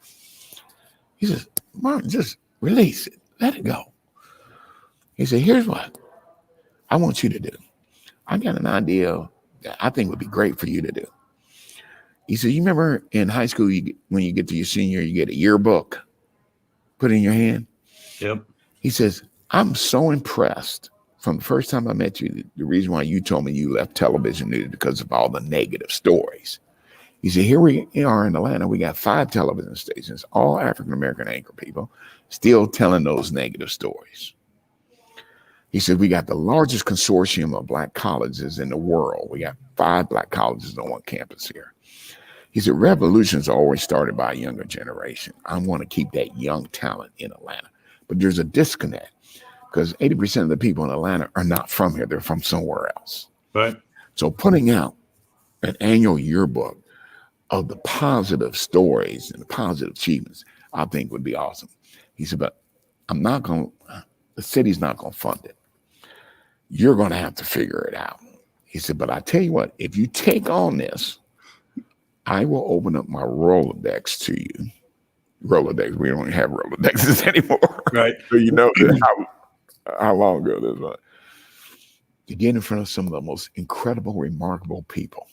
He says, Martin, just release it. Let it go. He said, here's what I want you to do. I got an idea that I think would be great for you to do. He said, you remember in high school, when you get to your senior, you get a yearbook, put it in your hand? Yep. He says, I'm so impressed from the first time I met you, the reason why you told me you left television news because of all the negative stories. He said, here we are in Atlanta. We got 5 television stations, all African-American anchor people, still telling those negative stories. He said, we got the largest consortium of Black colleges in the world. We got 5 Black colleges on one campus here. He said, revolutions are always started by a younger generation. I want to keep that young talent in Atlanta. But there's a disconnect. Because 80% of the people in Atlanta are not from here. They're from somewhere else. Right. So putting out an annual yearbook of the positive stories and the positive achievements, I think would be awesome. He said, but the city's not going to fund it. You're going to have to figure it out. He said, but I tell you what, if you take on this, I will open up my Rolodex to you. Rolodex, we don't even have Rolodexes anymore. Right. So how long ago this was. To get in front of some of the most incredible, remarkable people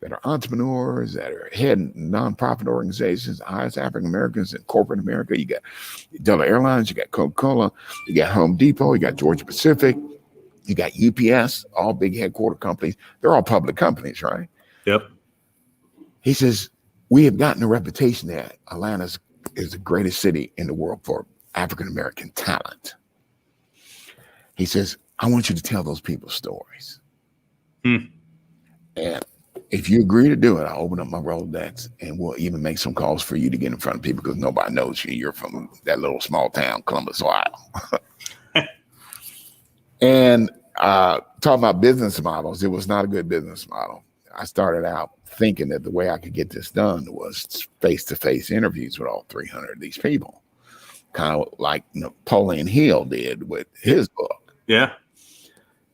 that are entrepreneurs, that are head nonprofit organizations, highest African Americans in corporate America. You got Delta Airlines, you got Coca-Cola, you got Home Depot, you got Georgia Pacific, you got UPS, all big headquarter companies. They're all public companies, right? Yep. He says, we have gotten a reputation that Atlanta is the greatest city in the world for African-American talent. He says, I want you to tell those people stories. And if you agree to do it, I'll open up my Rolodex and we'll even make some calls for you to get in front of people because nobody knows you. You're from that little small town, Columbus, Ohio. And talking about business models, it was not a good business model. I started out thinking that the way I could get this done was face-to-face interviews with all 300 of these people, kind of like Napoleon Hill did with his book. Yeah.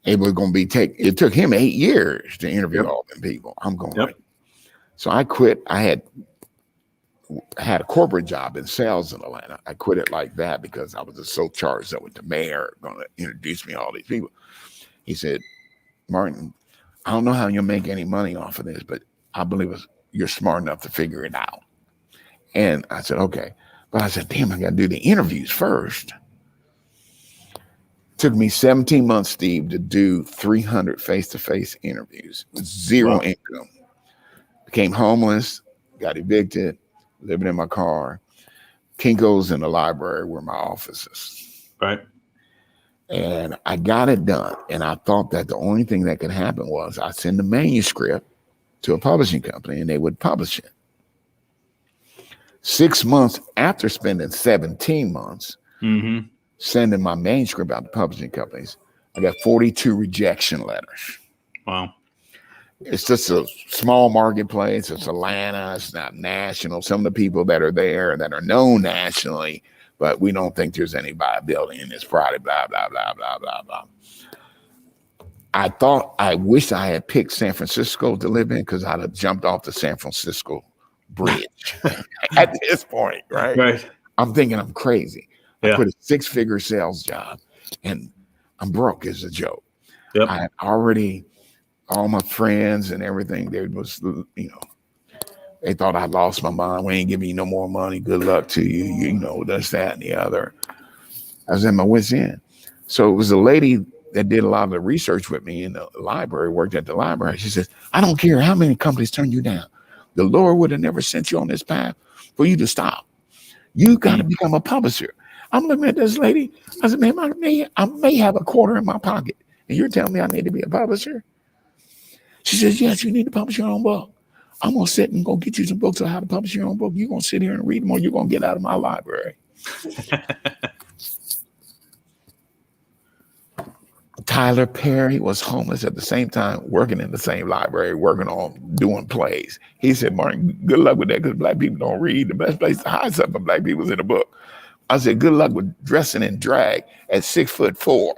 It was going to be it took him 8 years to interview all them people. I'm going right. So I quit. I had a corporate job in sales in Atlanta. I quit it like that because I was just so charged up with the mayor going to introduce me to all these people. He said, Martin, I don't know how you'll make any money off of this, but I believe you're smart enough to figure it out. And I said, okay. But I said, damn, I got to do the interviews first. Took me 17 months, Steve, to do 300 face-to-face interviews with zero income. Became homeless, got evicted, living in my car. Kinko's in the library where my office is. Right. And I got it done. And I thought that the only thing that could happen was I send a manuscript to a publishing company and they would publish it. 6 months after spending 17 months, sending my manuscript out to publishing companies, I got 42 rejection letters. Wow. It's just a small marketplace. It's Atlanta. It's not national. Some of the people that are there that are known nationally, but we don't think there's any viability in this product, blah, blah, blah, blah, blah, blah. I wish I had picked San Francisco to live in because I'd have jumped off the San Francisco bridge at this point, right? I'm thinking I'm crazy. I put a 6-figure sales job and I'm broke as a joke. I had already, all my friends and everything, they was, they thought I lost my mind. We ain't giving you no more money. Good luck to you. This, that, and the other. I was at my wit's end. So it was a lady that did a lot of the research with me in the library, worked at the library. She says, I don't care how many companies turn you down. The Lord would have never sent you on this path for you to stop. You got to become a publisher. I'm looking at this lady. I said, man, I may have a quarter in my pocket. And you're telling me I need to be a publisher? She says, yes, you need to publish your own book. I'm going to sit and go get you some books on how to publish your own book. You're going to sit here and read them or you're going to get out of my library. Tyler Perry was homeless at the same time, working in the same library, working on doing plays. He said, Martin, good luck with that because black people don't read. The best place to hide something for black people is in a book. I said, good luck with dressing in drag at 6'4".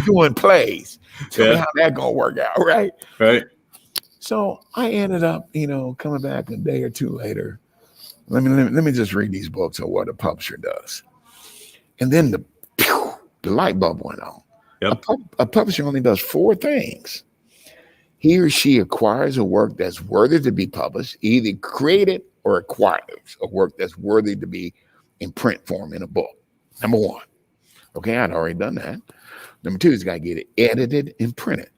Doing plays. Tell me how that gonna work out, right? Right. So I ended up, coming back a day or two later. Let me just read these books on what a publisher does. And then the light bulb went on. A publisher only does 4 things. He or she acquires a work that's worthy to be published, either created or acquires a work that's worthy to be in print form in a book. Number 1. Okay, I'd already done that. Number 2 is got to get it edited and printed.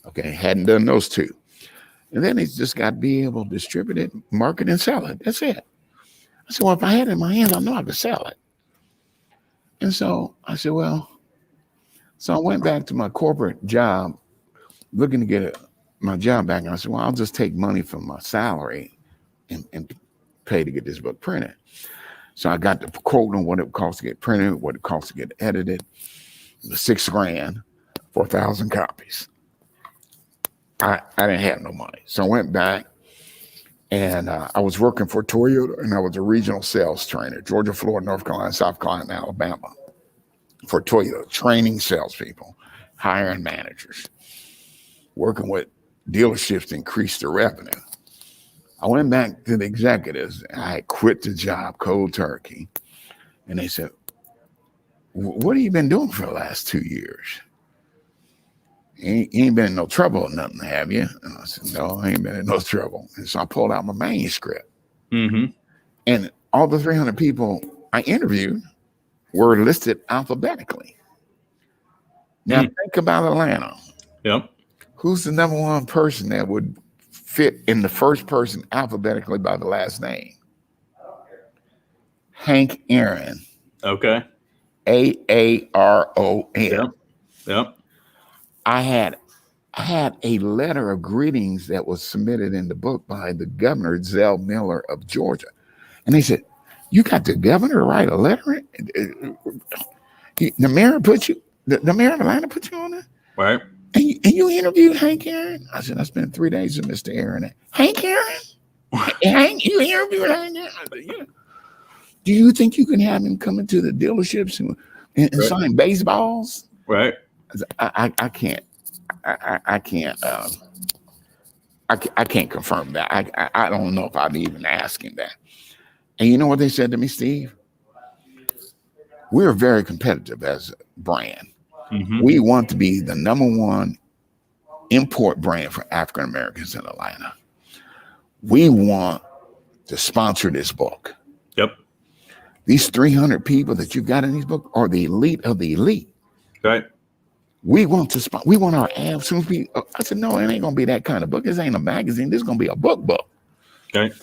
Okay, hadn't done those 2. And then it's just got to be able to distribute it, market, and sell it. That's it. I said, well, if I had it in my hands, I know I could sell it. And so I said, so I went back to my corporate job, looking to get my job back. And I said, well, I'll just take money from my salary and pay to get this book printed. So I got the quote on what it costs to get printed, what it costs to get edited. It was $6,000 for 1,000 copies. I didn't have no money. So I went back and I was working for Toyota and I was a regional sales trainer, Georgia, Florida, North Carolina, South Carolina, and Alabama for Toyota, training salespeople, hiring managers, working with dealerships to increase their revenue. I went back to the executives and I quit the job cold turkey. And they said, what have you been doing for the last 2 years? You ain't been in no trouble or nothing, have you? And I said, no, I ain't been in no trouble. And so I pulled out my manuscript. And all the 300 people I interviewed were listed alphabetically. Now think about Atlanta. who's the number one person that would fit in the first person alphabetically by the last name? Hank Aaron. Okay. Aaron. Yep. Yep. I had a letter of greetings that was submitted in the book by the governor, Zell Miller of Georgia. And they said, you got the governor to write a letter? The mayor put you, the mayor of Atlanta put you on there? Right. And you interviewed Hank Aaron? I said, I spent 3 days with Mr. Aaron. Hank Aaron? Hank, you interviewed Hank Aaron? I said, yeah. Do you think you can have him come into the dealerships and right. sign baseballs? Right. I can't. I can't confirm that. I don't know if I'd even ask him that. And you know what they said to me, Steve? We're very competitive as a brand. Mm-hmm. We want to be the number one import brand for African Americans in Atlanta. We want to sponsor this book. Yep. These 300 people that you got in these books are the elite of the elite. Right. We want to we want our ads to be. I said, no, it ain't gonna be that kind of book. This ain't a magazine. This is gonna be a book. Okay.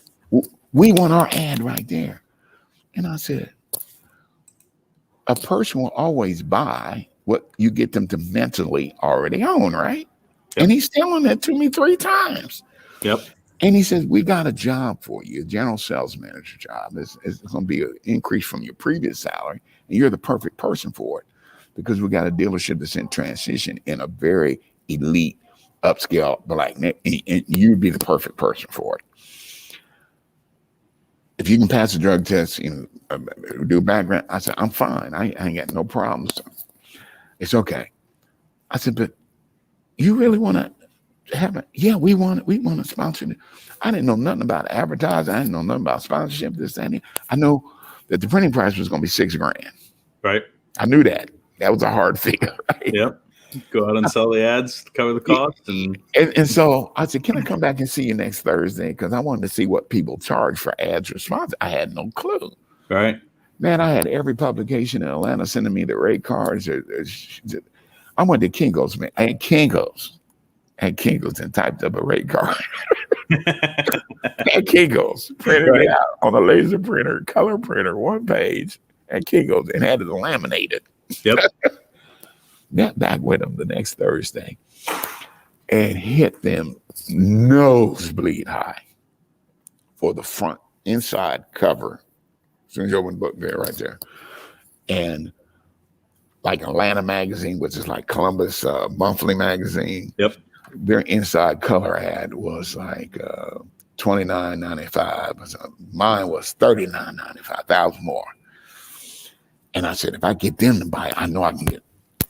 We want our ad right there. And I said, a person will always buy what you get them to mentally already own, right? Yep. And he's telling that to me 3 times. Yep. And he says, we got a job for you, a general sales manager job. It's going to be an increase from your previous salary. And you're the perfect person for it because we got a dealership that's in transition in a very elite, upscale black, and you'd be the perfect person for it. If you can pass a drug test, do a background, I said, I'm fine. I ain't got no problems. It's okay. I said, but you really want to have it? Yeah, we want to sponsor it. I didn't know nothing about advertising. I didn't know nothing about sponsorship, this, that, and that. I know that the printing price was going to be $6,000. Right. I knew that. That was a hard figure. Right? Yep. Go out and sell the ads, cover the cost. And so I said, can I come back and see you next Thursday? Because I wanted to see what people charge for ads or sponsors. I had no clue. Right. Man, I had every publication in Atlanta sending me the rate cards. I went to Kinko's, man. I had Kinko's and typed up a rate card. At Kinko's, printed it out on a laser printer, color printer, 1 page at Kinko's, and had it laminated. Yep. Got back with them the next Thursday and hit them nosebleed high for the front inside cover. As soon as you open the book there, right there. And like Atlanta magazine, which is like Columbus monthly magazine. Yep. Their inside color ad was like $29.95. Mine was $39.95, $1,000 more. And I said, if I get them to buy it, I know I can get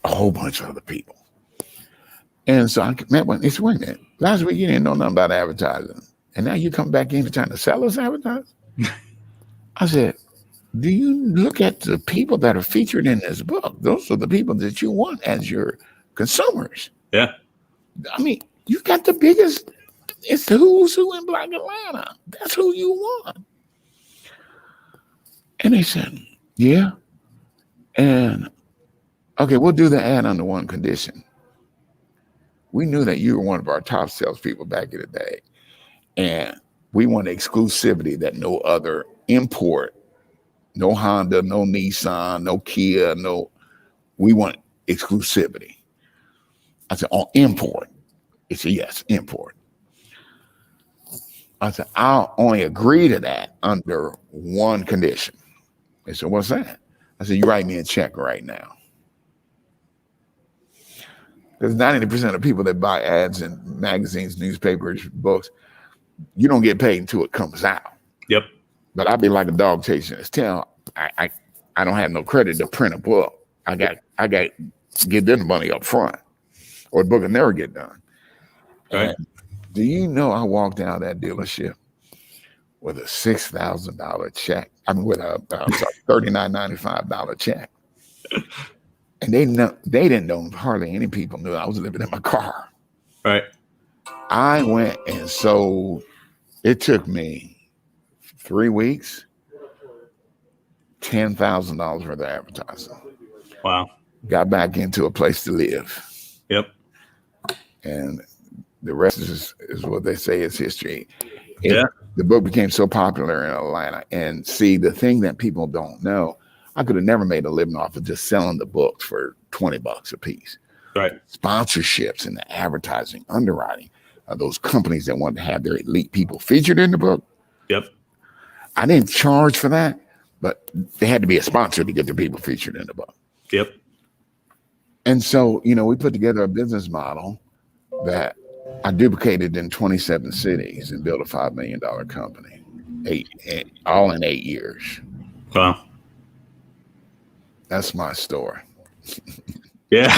a whole bunch of other people. And so I met one. It's wait a minute. Last week you didn't know nothing about advertising, and now you come back in and trying to sell us advertising. I said, do you look at the people that are featured in this book? Those are the people that you want as your consumers. Yeah. I mean, you got the biggest. It's the who's who in Black Atlanta. That's who you want. And they said, yeah. And okay, we'll do the ad under one condition. We knew that you were one of our top salespeople back in the day. And we want exclusivity that no other import, no Honda, no Nissan, no Kia, we want exclusivity. I said, on import. He said, yes, import. I said, I'll only agree to that under one condition. They said, what's that? I said, you write me a check right now. Because 90% of people that buy ads in magazines, newspapers, books, you don't get paid until it comes out. Yep. But I'd be like a dog chasing its tail. I don't have no credit to print a book. I got to get them money up front, or the book will never get done. Right. And do you know I walked out of that dealership with a $6,000 check? I mean, with a $39.95 check. And they didn't know, hardly any people knew I was living in my car. Right. I went and sold, it took me 3 weeks, $10,000 worth of advertising. Wow. Got back into a place to live. Yep. And The rest is what they say is history. Yeah. The book became so popular in Atlanta. And see, the thing that people don't know, I could have never made a living off of just selling the books for $20 a piece. Right. Sponsorships and the advertising, underwriting, those companies that want to have their elite people featured in the book. Yep. I didn't charge for that, but they had to be a sponsor to get the people featured in the book. Yep. And so, we put together a business model that I duplicated in 27 cities and built a $5 million company, all in 8 years. Wow. That's my story. Yeah.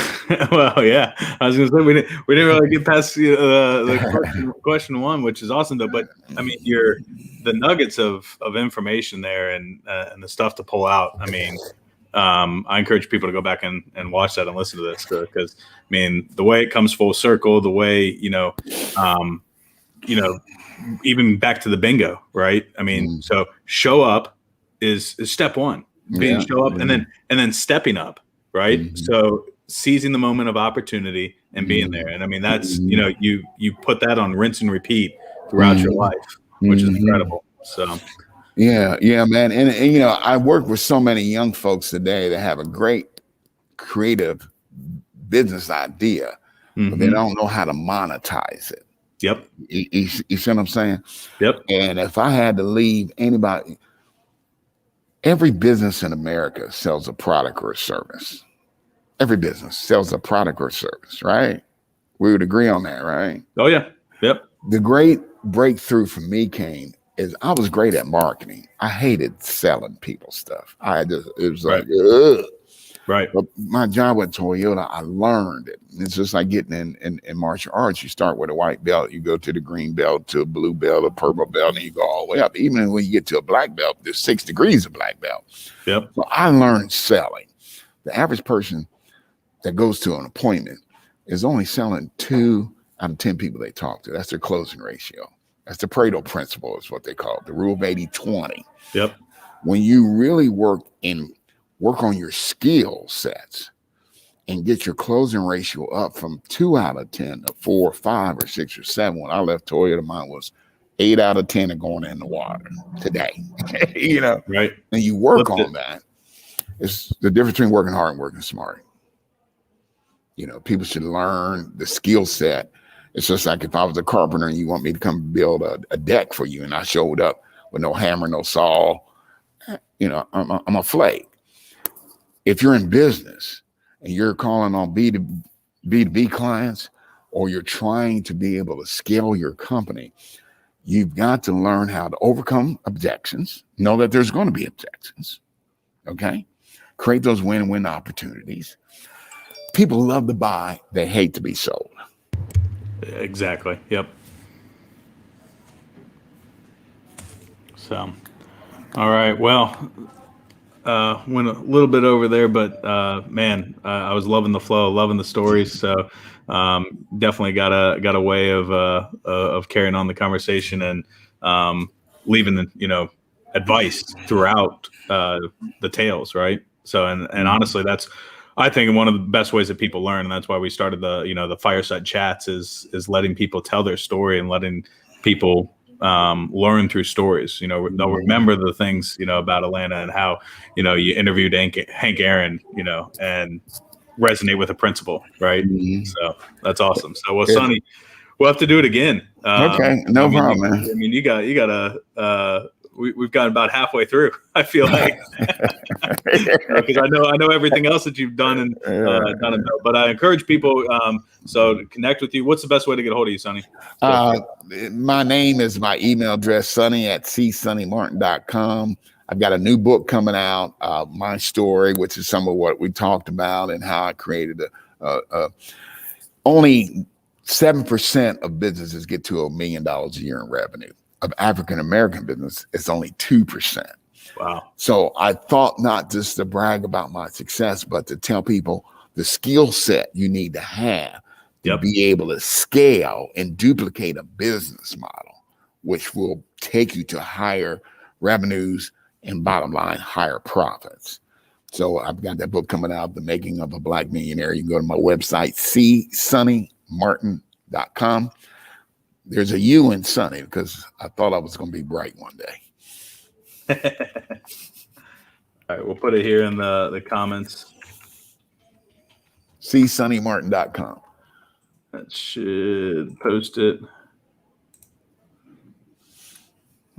Well, yeah. I was going to say we didn't really get past the question one, which is awesome though. But I mean, the nuggets of information there and the stuff to pull out. I mean, I encourage people to go back and watch that and listen to this because I mean, the way it comes full circle, the way, even back to the bingo, right? I mean, so show up is step one, show up and then stepping up, right? Mm-hmm. So seizing the moment of opportunity and being there. And I mean, that's, you put that on rinse and repeat throughout your life, which is incredible. So. Yeah, man. And I work with so many young folks today that have a great creative business idea, but they don't know how to monetize it. Yep. You see what I'm saying? Yep. And if I had to leave anybody, every business in America sells a product or a service. Every business sells a product or a service, right? We would agree on that, right? Oh, yeah. Yep. The great breakthrough for me came is I was great at marketing. I hated selling people stuff. It was like, ugh. Right. But my job with Toyota, I learned it. It's just like getting in martial arts. You start with a white belt, you go to the green belt, to a blue belt, a purple belt, and you go all the way up. Even when you get to a black belt, there's 6 degrees of black belt. Yep. So I learned selling. The average person that goes to an appointment is only selling 2 out of 10 people they talk to. That's their closing ratio. That's the Pareto principle is what they call it, the rule of 80-20. Yep. When you really work on your skill sets and get your closing ratio up from 2 out of 10 to 4, 5, or 6 or 7. When I left Toyota, mine was 8 out of 10 are going in the water today. Right. And you work on that. It's the difference between working hard and working smart. People should learn the skill set. It's just like if I was a carpenter and you want me to come build a deck for you and I showed up with no hammer, no saw, I'm a flake. If you're in business and you're calling on B2B clients, or you're trying to be able to scale your company, you've got to learn how to overcome objections. Know that there's going to be objections. Okay? Create those win-win opportunities. People love to buy, they hate to be sold. Exactly. Yep. So, all right. Well, went a little bit over there, but man, I was loving the flow, loving the stories. So definitely got a way of carrying on the conversation and leaving advice throughout the tales, right? So and honestly, that's I think one of the best ways that people learn, and that's why we started the Fireside Chats is letting people tell their story and letting people learn through stories. They'll remember the things about Atlanta and how you interviewed Hank Aaron, and resonate with a principle, right? Mm-hmm. So that's awesome. So well, Sonny, we'll have to do it again. Okay, no problem, man. I mean, you got we've gotten about halfway through. I feel like because I know everything else that you've done and done. But I encourage people to connect with you. What's the best way to get a hold of you, Sonny? My name is my email address, sonny@csonnymartin.com. I've got a new book coming out, my story, which is some of what we talked about and how I created only 7% of businesses get to $1 million a year in revenue. Of African-American business, it's only 2%. Wow. So I thought not just to brag about my success, but to tell people the skill set you need to have to be able to scale and duplicate a business model, which will take you to higher revenues and bottom line, higher profits. So I've got that book coming out, The Making of a Black Millionaire. You can go to my website, csonnymartin.com. There's a U in sunny because I thought I was going to be bright one day. All right, we'll put it here in the comments. SunnyMartin.com. That should post it.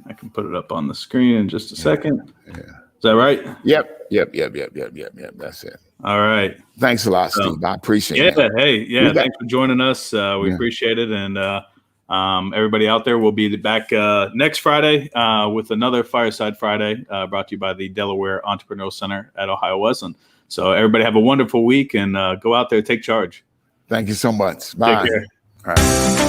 I can put it up on the screen in just a second. Yeah. Is that right? Yep. That's it. All right. Thanks a lot, Steve. I appreciate it. Yeah. Thanks for joining us. We appreciate it. And everybody out there, will be back next Friday with another Fireside Friday brought to you by the Delaware Entrepreneurial Center at Ohio Wesleyan. So everybody have a wonderful week and go out there, take charge. Thank you so much. Bye. Take care. All right.